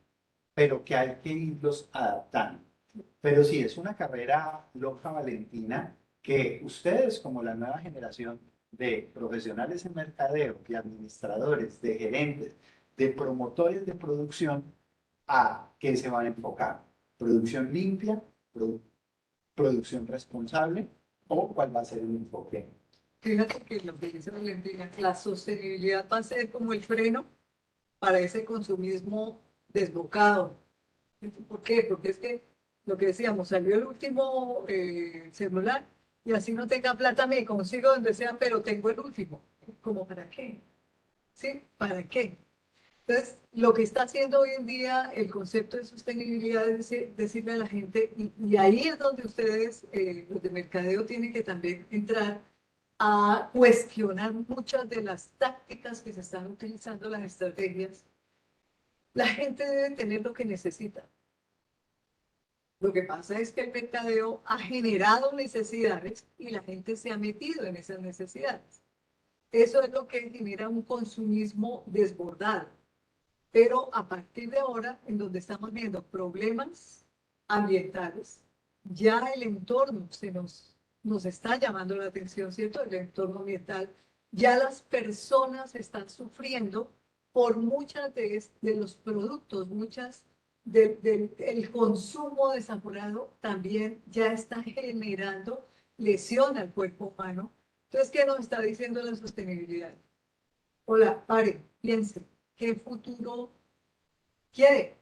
pero que hay que irlos adaptando. Pero sí, es una carrera loca, Valentina, que ustedes como la nueva generación de profesionales en mercadeo, de administradores, de gerentes, de promotores de producción, ¿a qué se van a enfocar? ¿Producción limpia? ¿Producción responsable? ¿O cuál va a ser el enfoque? Fíjate que lo que dice Valentina, la sostenibilidad va a ser como el freno para ese consumismo desbocado. ¿Por qué? Porque es que lo que decíamos, salió el último celular y así no tenga plata, me consigo donde sea, pero tengo el último. ¿Cómo para qué? ¿Sí? ¿Para qué? Entonces, lo que está haciendo hoy en día el concepto de sostenibilidad es decirle a la gente, y ahí es donde ustedes, los de mercadeo, tienen que también entrar a cuestionar muchas de las tácticas que se están utilizando, las estrategias. La gente debe tener lo que necesita. Lo que pasa es que el mercadeo ha generado necesidades y la gente se ha metido en esas necesidades. Eso es lo que genera un consumismo desbordado. Pero a partir de ahora, en donde estamos viendo problemas ambientales, ya el entorno nos está llamando la atención, ¿cierto? El entorno ambiental, ya las personas están sufriendo por muchas de los productos, el consumo desaforado también ya está generando lesión al cuerpo humano. Entonces, ¿qué nos está diciendo la sostenibilidad? Hola, pare, piense, ¿qué futuro quiere?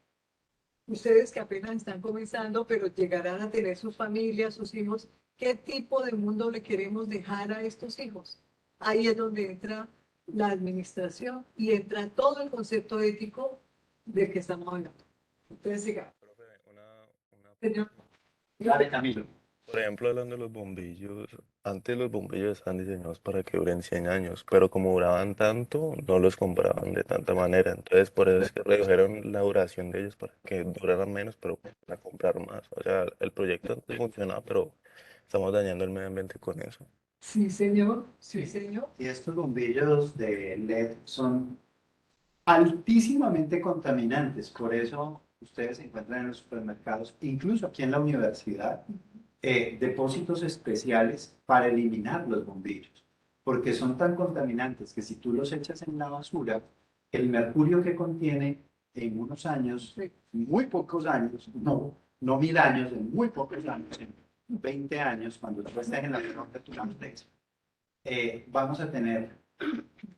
Ustedes que apenas están comenzando, pero llegarán a tener sus familias, sus hijos, ¿qué tipo de mundo le queremos dejar a estos hijos? Ahí es donde entra la administración y entra todo el concepto ético del que estamos hablando. Entonces, siga. Profe, una Señor. Dale, Camilo. Por ejemplo, hablando de los bombillos, antes los bombillos estaban diseñados para que duren 100 años, pero como duraban tanto, no los compraban de tanta manera. Entonces, por eso es que redujeron la duración de ellos para que duraran menos, pero para comprar más. O sea, el proyecto antes funcionaba, pero estamos dañando el medio ambiente con eso. Sí, señor. Sí, señor. Y estos bombillos de LED son altísimamente contaminantes, por eso ustedes encuentran en los supermercados, incluso aquí en la universidad, depósitos especiales para eliminar los bombillos, porque son tan contaminantes que si tú los echas en la basura, el mercurio que contiene en unos años, Sí. muy pocos años, no 1000 años, en muy pocos años, en 20 años, cuando tú estés en la menor de tu madurez, vamos a tener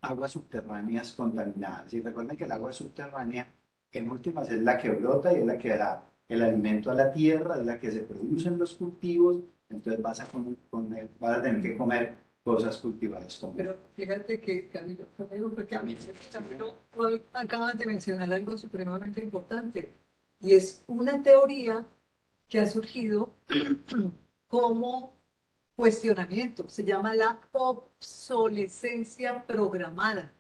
aguas subterráneas contaminadas. Y recuerden que el agua subterránea, en últimas, es la que brota y es la que da el alimento a la tierra, es la que se producen los cultivos, entonces vas a tener que comer cosas cultivadas con Pero fíjate que, Camilo, porque a mí Camilo acaba de mencionar algo supremamente importante, y es una teoría que ha surgido como cuestionamiento, se llama la obsolescencia programada.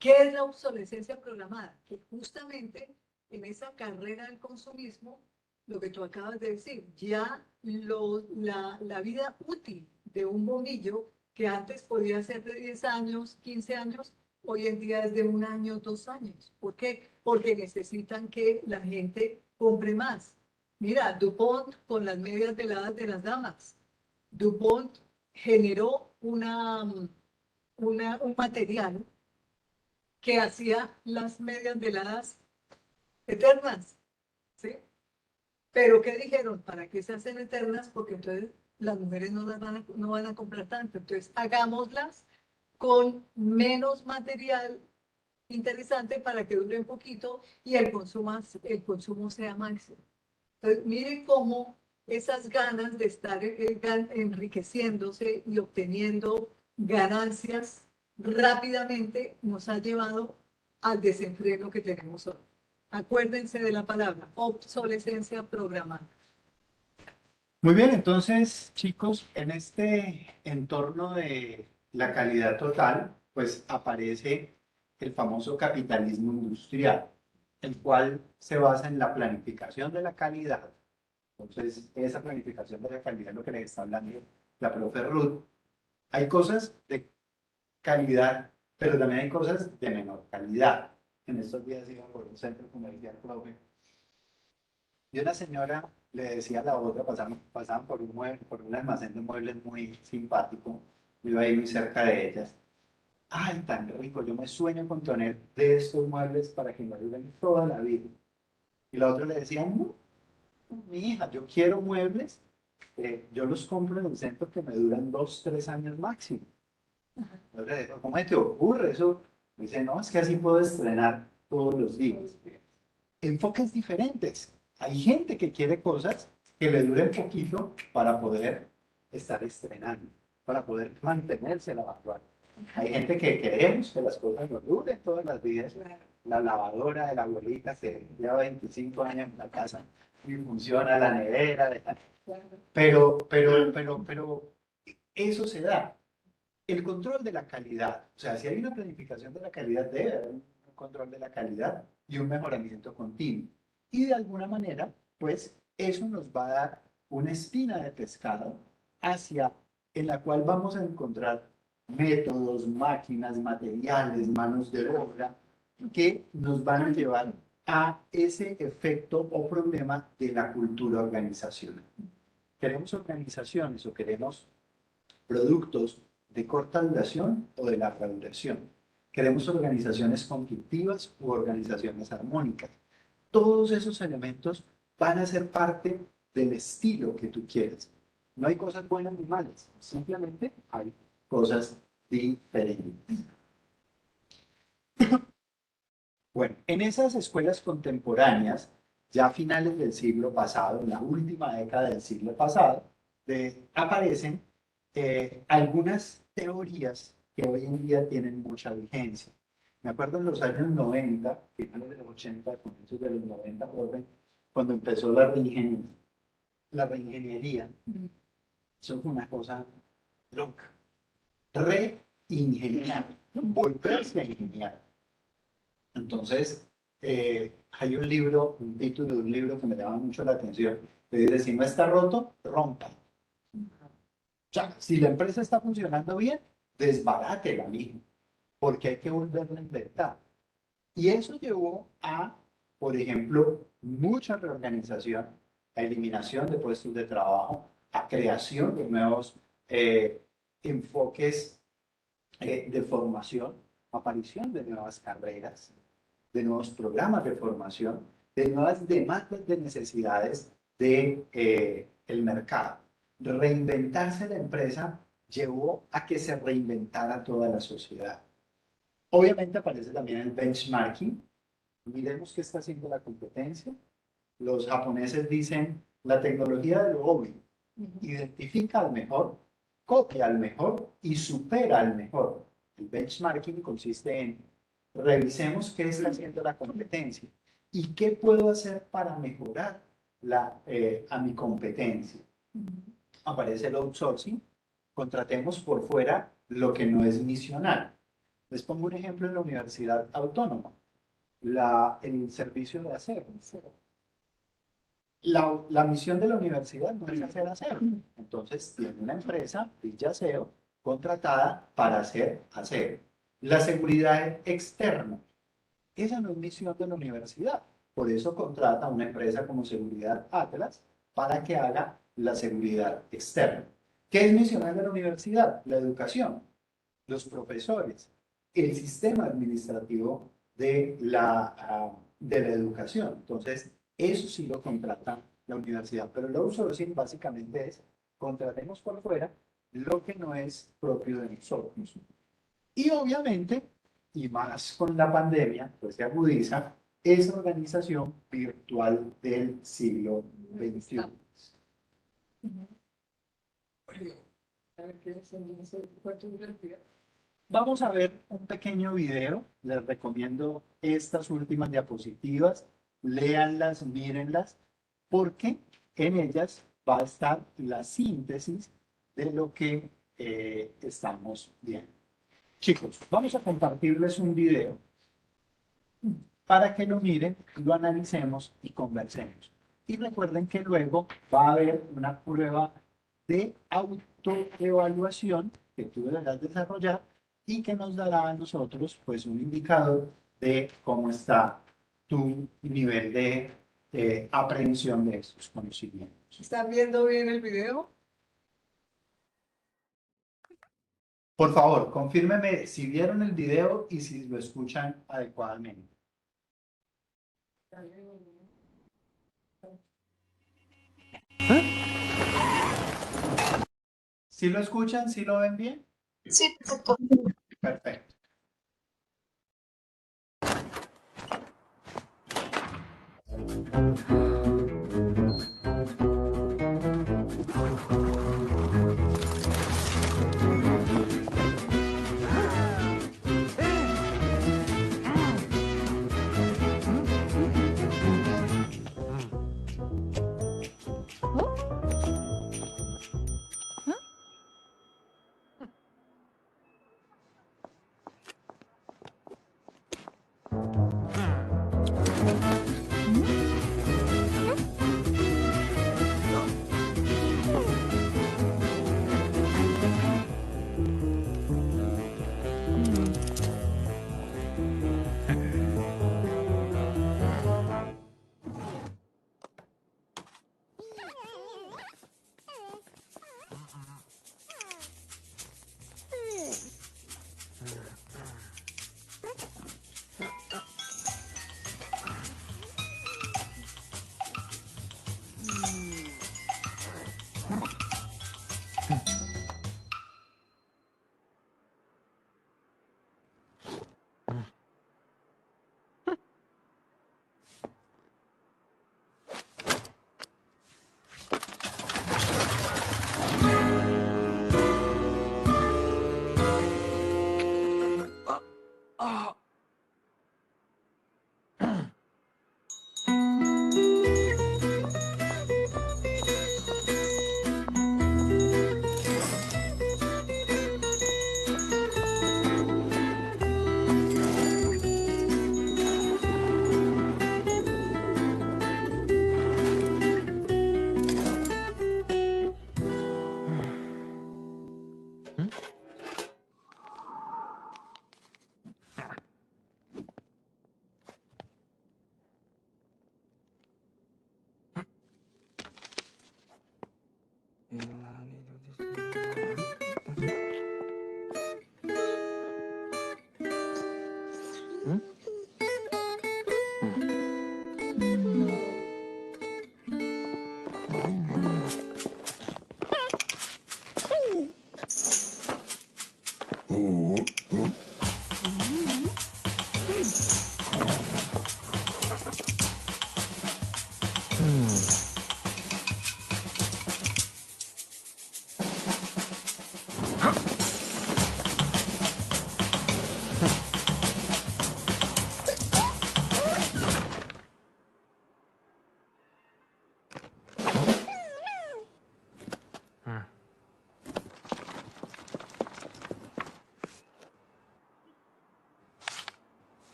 ¿Qué es la obsolescencia programada? Que justamente en esa carrera del consumismo, lo que tú acabas de decir, ya la vida útil de un bombillo, que antes podía ser de 10 años, 15 años, hoy en día es de 1 año, 2 años. ¿Por qué? Porque necesitan que la gente compre más. Mira, DuPont con las medias veladas de las damas. DuPont generó un material que hacía las medias veladas eternas, ¿sí? Pero ¿qué dijeron? ¿Para qué se hacen eternas? Porque entonces las mujeres no van a comprar tanto. Entonces hagámoslas con menos material interesante para que dure un poquito y el consumo sea máximo. Entonces, miren cómo esas ganas de estar enriqueciéndose y obteniendo ganancias rápidamente nos ha llevado al desenfreno que tenemos hoy. Acuérdense de la palabra obsolescencia programada. Muy bien, entonces, chicos, en este entorno de la calidad total, pues aparece el famoso capitalismo industrial, el cual se basa en la planificación de la calidad. Entonces, esa planificación de la calidad es lo que les está hablando la profe Ruth. Hay cosas de calidad, pero también hay cosas de menor calidad. En estos días iba por un centro comercial, profe, y una señora le decía a la otra, pasaban por un almacén de muebles muy simpático, iba ahí muy cerca de ellas. Ay, tan rico, yo me sueño con tener de estos muebles para que me duren toda la vida. Y la otra le decía, no, mi hija, yo quiero muebles, yo los compro en el centro que me duran 2, 3 años máximo. Entonces, le digo, ¿cómo se te ocurre eso? Me dice, no, es que así puedo estrenar todos los días. Enfoques diferentes. Hay gente que quiere cosas que le duren poquito para poder estar estrenando, para poder mantenerse a la vanguardia. Hay gente que queremos que las cosas nos duren todas las vidas. La lavadora de la abuelita se lleva 25 años en la casa y funciona la nevera. Pero eso se da. El control de la calidad, o sea, si hay una planificación de la calidad, debe haber un control de la calidad y un mejoramiento continuo. Y de alguna manera, pues, eso nos va a dar una espina de pescado hacia en la cual vamos a encontrar métodos, máquinas, materiales, manos de obra que nos van a llevar a ese efecto o problema de la cultura organizacional. ¿Queremos organizaciones o queremos productos de corta duración o de larga duración? ¿Queremos organizaciones conflictivas u organizaciones armónicas? Todos esos elementos van a ser parte del estilo que tú quieres. No hay cosas buenas ni malas, simplemente hay cosas diferentes. Bueno, en esas escuelas contemporáneas, ya a finales del siglo pasado, en la última década del siglo pasado, aparecen algunas teorías que hoy en día tienen mucha vigencia. Me acuerdo en los años 90, finales de los 80, comienzos de los 90, cuando empezó la reingeniería. La reingeniería, eso fue una cosa loca. Reingeniar, volverse a ingeniar. Entonces, hay un libro, un título de un libro que me llama mucho la atención, que dice, si no está roto, rompa. O sea, si la empresa está funcionando bien, desbarátela, mijo, porque hay que volverla a inventar. Y eso llevó a, por ejemplo, mucha reorganización, a eliminación de puestos de trabajo, a creación de nuevos enfoques de formación, aparición de nuevas carreras, de nuevos programas de formación, de nuevas demandas de necesidades del el mercado. Reinventarse la empresa llevó a que se reinventara toda la sociedad. Obviamente aparece también el benchmarking. Miremos qué está haciendo la competencia. Los japoneses dicen la tecnología de lo obvio. Identifica al mejor, copia al mejor y supera al mejor. El benchmarking consiste en revisemos qué está haciendo la competencia y qué puedo hacer para mejorar a mi competencia. Aparece el outsourcing. Contratemos por fuera lo que no es misional. Les pongo un ejemplo en la Universidad Autónoma, el servicio de aseo. La misión de la universidad no es hacer aseo. Entonces, tiene una empresa, Villa Aseo, contratada para hacer aseo. La seguridad externa. Esa no es misión de la universidad. Por eso contrata a una empresa como Seguridad Atlas para que haga la seguridad externa. ¿Qué es misional de la universidad? La educación. los profesores, el sistema administrativo de la educación. Entonces, eso sí lo contrata la universidad, pero el outsourcing básicamente es contratemos por fuera lo que no es propio de nosotros. Y obviamente, y más con la pandemia, pues se agudiza esa organización virtual del siglo XXI. A ver qué es el cuarto de realidad. Vamos a ver un pequeño video. Les recomiendo estas últimas diapositivas. Léanlas, mírenlas, porque en ellas va a estar la síntesis de lo que estamos viendo. Chicos, vamos a compartirles un video para que lo miren, lo analicemos y conversemos. Y recuerden que luego va a haber una prueba de autoevaluación que tú deberás desarrollar y que nos dará a nosotros pues un indicador de cómo está tu nivel de aprehensión de estos conocimientos. ¿Están viendo bien el video? Por favor, confírmeme si vieron el video y si lo escuchan adecuadamente. ¿Sí lo escuchan? ¿Sí lo ven bien? Sí, perfecto. Perfecto.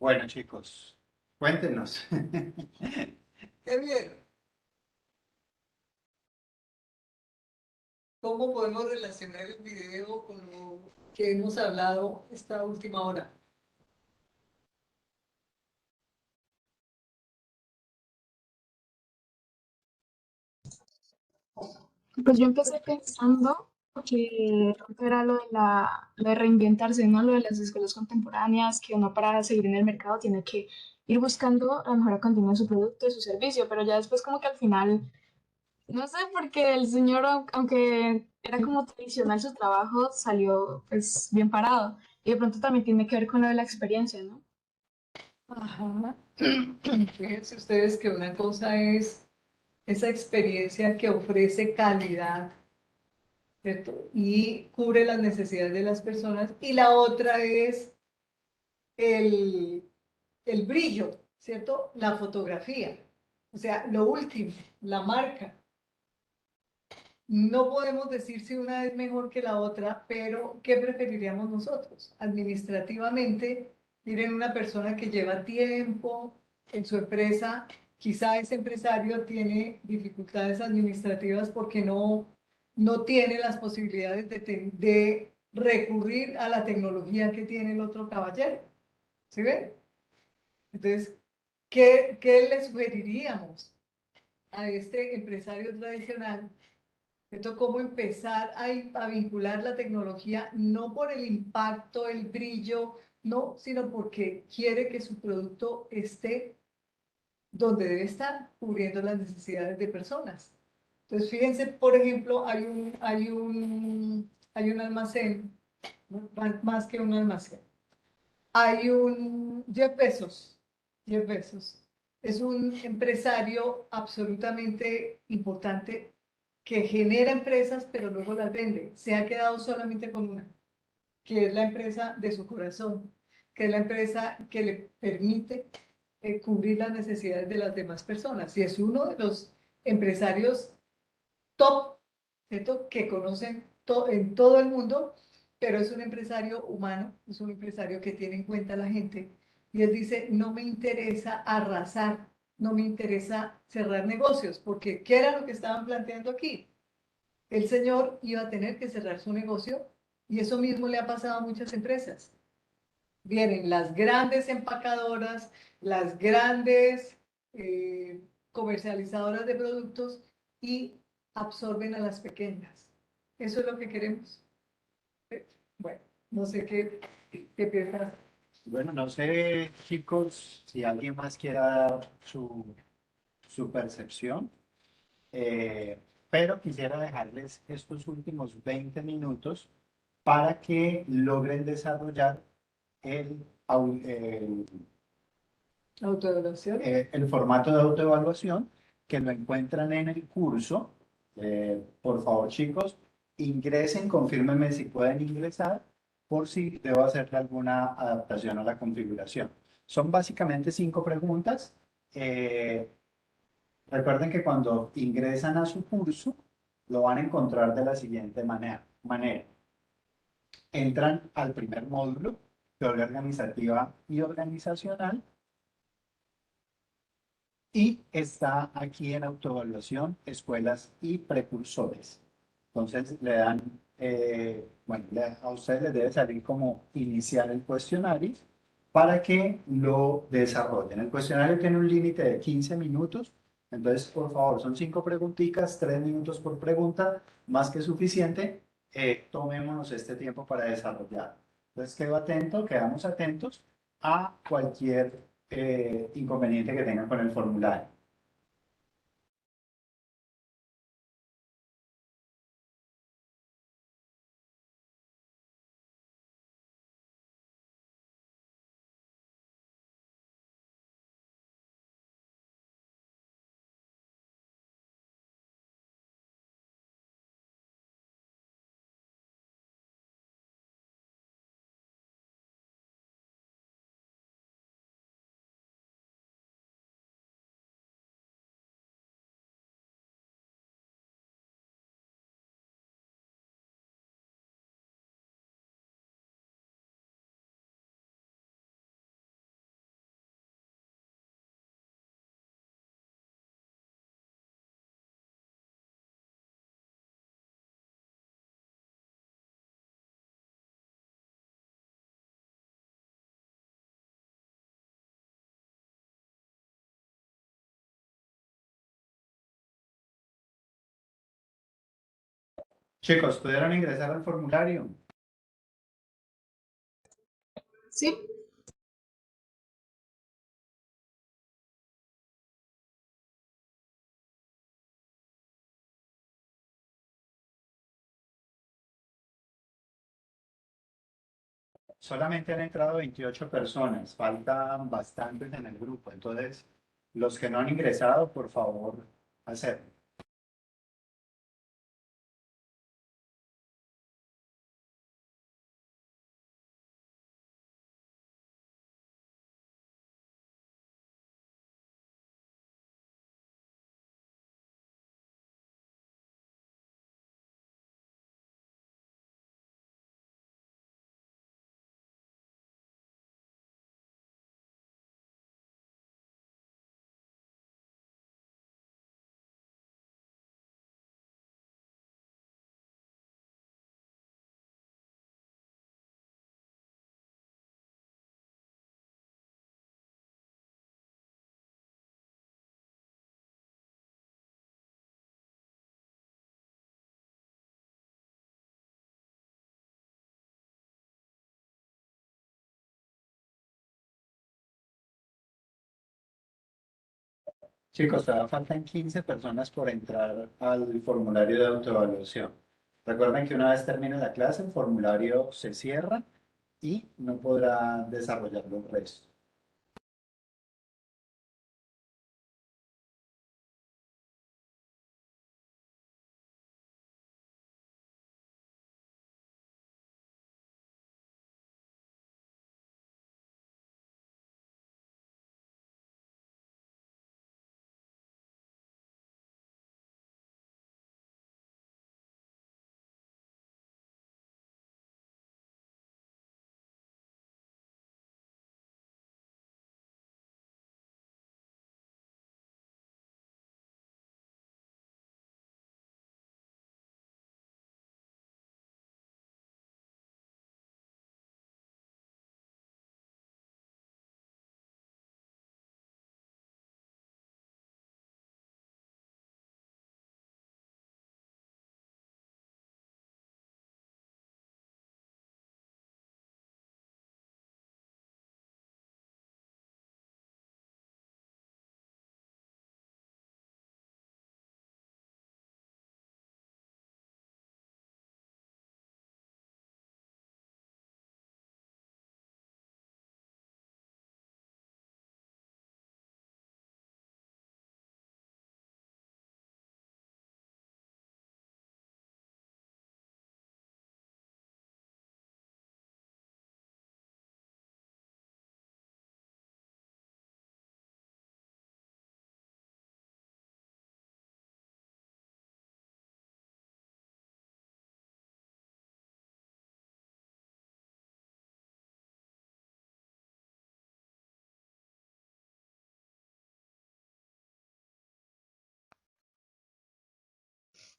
Bueno, chicos, cuéntenos. ¿Qué vieron? ¿Cómo podemos relacionar el video con lo que hemos hablado esta última hora? Pues yo empecé pensando que era lo de reinventarse, ¿no? Lo de las escuelas contemporáneas, que uno para seguir en el mercado tiene que ir buscando la mejora continua de su producto, de su servicio, pero ya después como que al final, no sé, porque el señor, aunque era como tradicional su trabajo, salió pues bien parado. Y de pronto también tiene que ver con lo de la experiencia, ¿no? Ajá. Fíjense ustedes que una cosa es esa experiencia que ofrece calidad, ¿cierto? Y cubre las necesidades de las personas. Y la otra es el, el brillo, ¿cierto? La fotografía. O sea, lo último, la marca. No podemos decir si una es mejor que la otra, pero ¿qué preferiríamos nosotros? Administrativamente, miren, una persona que lleva tiempo en su empresa, quizá ese empresario tiene dificultades administrativas porque no tiene las posibilidades de recurrir a la tecnología que tiene el otro caballero. ¿Sí ven? Entonces, ¿qué le sugeriríamos a este empresario tradicional? ¿Cierto? Cómo empezar a vincular la tecnología, no por el impacto, el brillo, no, sino porque quiere que su producto esté donde debe estar, cubriendo las necesidades de personas. Entonces, fíjense, por ejemplo, hay un almacén, ¿no? Más que un almacén. Hay un Jeff Bezos es un empresario absolutamente importante que genera empresas, pero luego las vende. Se ha quedado solamente con una, que es la empresa de su corazón, que es la empresa que le permite cubrir las necesidades de las demás personas. Y es uno de los empresarios top, ¿cierto? Que conocen en todo el mundo, pero es un empresario humano, es un empresario que tiene en cuenta a la gente. Y él dice, no me interesa arrasar, no me interesa cerrar negocios, porque ¿qué era lo que estaban planteando aquí? El señor iba a tener que cerrar su negocio y eso mismo le ha pasado a muchas empresas. Vienen las grandes empacadoras, las grandes eh, comercializadoras de productos y absorben a las pequeñas. Eso es lo que queremos. Bueno, no sé qué piensas. Bueno, no sé, chicos, si alguien más quiera dar su percepción, eh, pero quisiera dejarles estos últimos 20 minutos para que logren desarrollar el Autoevaluación. el formato de autoevaluación que lo encuentran en el curso. Por favor, chicos, ingresen, confírmenme si pueden ingresar por si debo hacerle alguna adaptación a la configuración. Son básicamente 5 preguntas. Eh, Recuerden que cuando ingresan a su curso, lo van a encontrar de la siguiente manera. Entran al primer módulo, teoría organizativa y organizacional, y está aquí en autoevaluación, escuelas y precursores. Entonces le dan, bueno, a ustedes les debe salir como iniciar el cuestionario para que lo desarrollen. El cuestionario tiene un límite de 15 minutos, entonces por favor son 5 preguntitas, 3 minutos por pregunta, más que suficiente. Tomémonos este tiempo para desarrollar. Entonces quedamos atentos a cualquier inconveniente que tengan con el formulario. Chicos, ¿pudieron ingresar al formulario? Sí, Solamente han entrado 28 personas, faltan bastantes en el grupo, entonces los que no han ingresado, por favor, hacerlo. Chicos, todavía faltan 15 personas por entrar al formulario de autoevaluación. Recuerden que una vez termine la clase, el formulario se cierra y no podrá desarrollar los restos.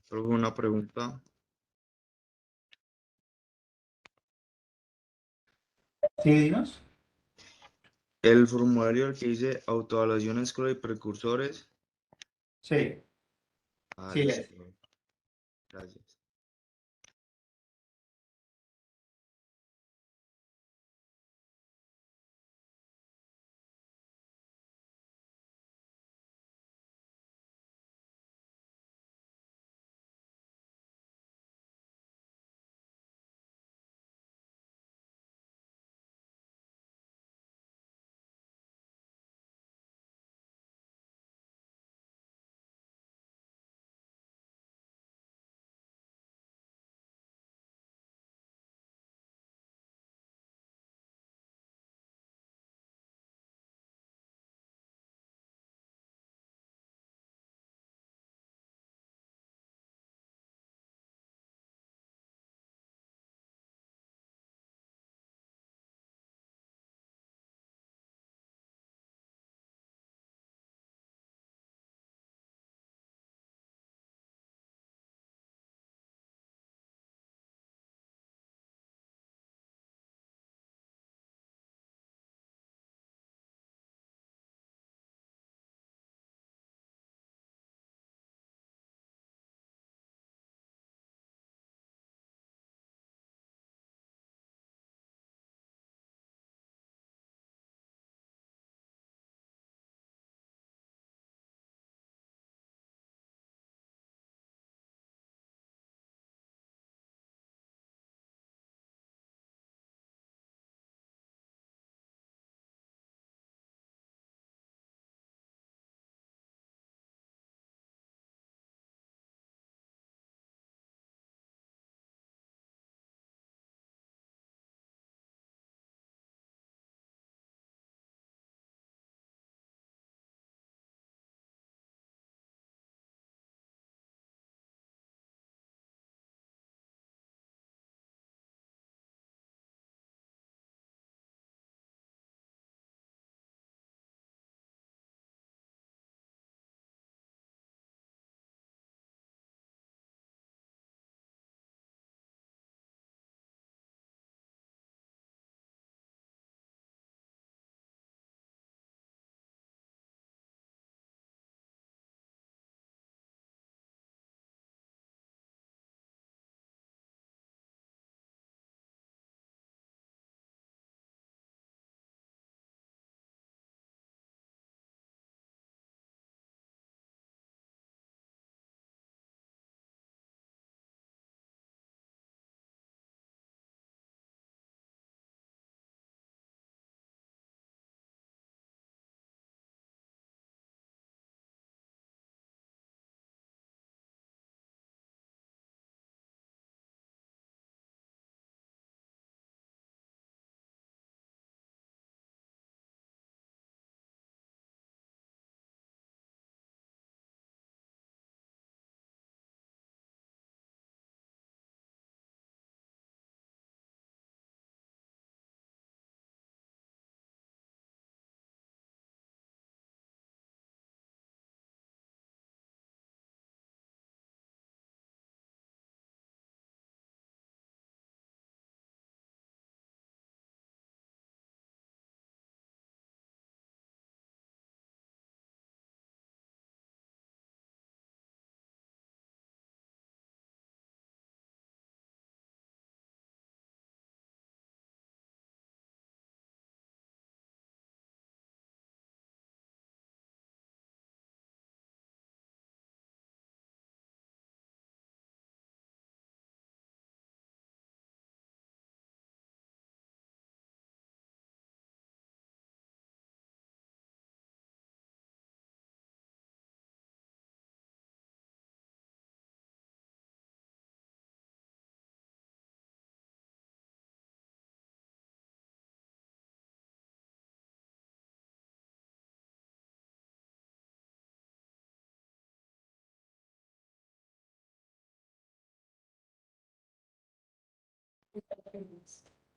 Solo una pregunta. ¿Sí, dinos? El formulario al que dice autoevaluación escolar y precursores. Sí, Ah, sí, listo. Gracias.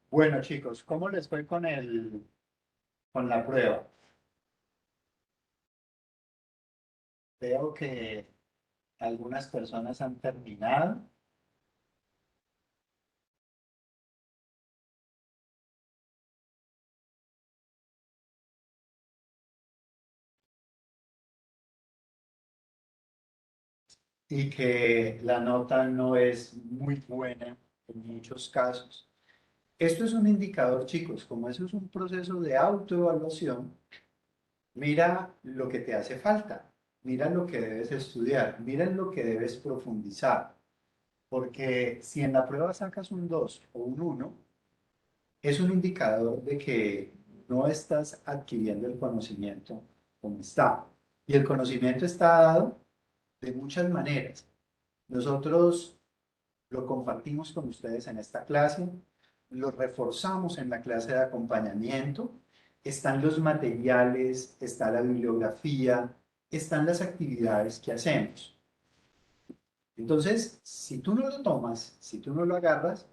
Bueno, chicos, ¿cómo les fue con con la prueba? Veo que algunas personas han terminado. Y que la nota no es muy buena en muchos casos. Esto es un indicador, chicos, como eso es un proceso de autoevaluación, mira lo que te hace falta, mira lo que debes estudiar, mira en lo que debes profundizar, porque si en la prueba sacas un 2 o un uno, es un indicador de que no estás adquiriendo el conocimiento como está. Y el conocimiento está dado de muchas maneras. Nosotros lo compartimos con ustedes en esta clase, lo reforzamos en la clase de acompañamiento, están los materiales, está la bibliografía, están las actividades que hacemos. Entonces, si tú no lo tomas, si tú no lo agarras,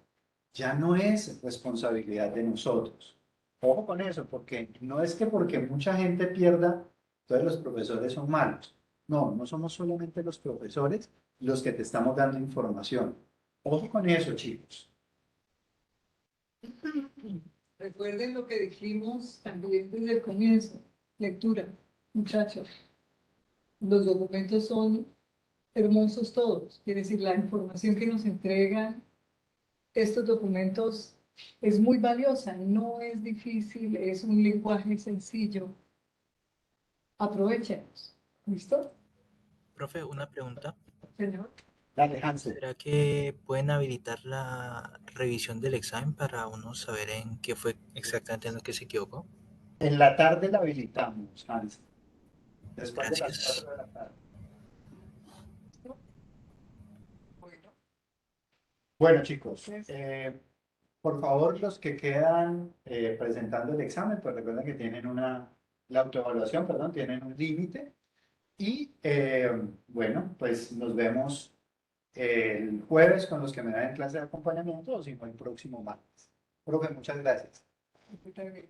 ya no es responsabilidad de nosotros. Ojo con eso, porque no es que porque mucha gente pierda, todos los profesores son malos. No, no somos solamente los profesores los que te estamos dando información. Ojo con eso, chicos. Recuerden lo que dijimos también desde el comienzo. Lectura, muchachos. Los documentos son hermosos todos. Quiere decir, la información que nos entregan estos documentos es muy valiosa, no es difícil, es un lenguaje sencillo. Aprovechemos. ¿Listo? Profe, una pregunta. Señor. Dale, Hansel. ¿Será que pueden habilitar la revisión del examen para uno saber en qué fue exactamente en lo que se equivocó? En la tarde la habilitamos, Hansel. Después de las Gracias. 4 de la tarde. Bueno, Bueno, chicos, pues, por favor, los que quedan presentando el examen, pues recuerden que tienen la autoevaluación, perdón, tienen un límite. Y bueno, pues nos vemos el jueves con los que me dan clase de acompañamiento o si no el próximo martes. Profe, muchas gracias. está bien.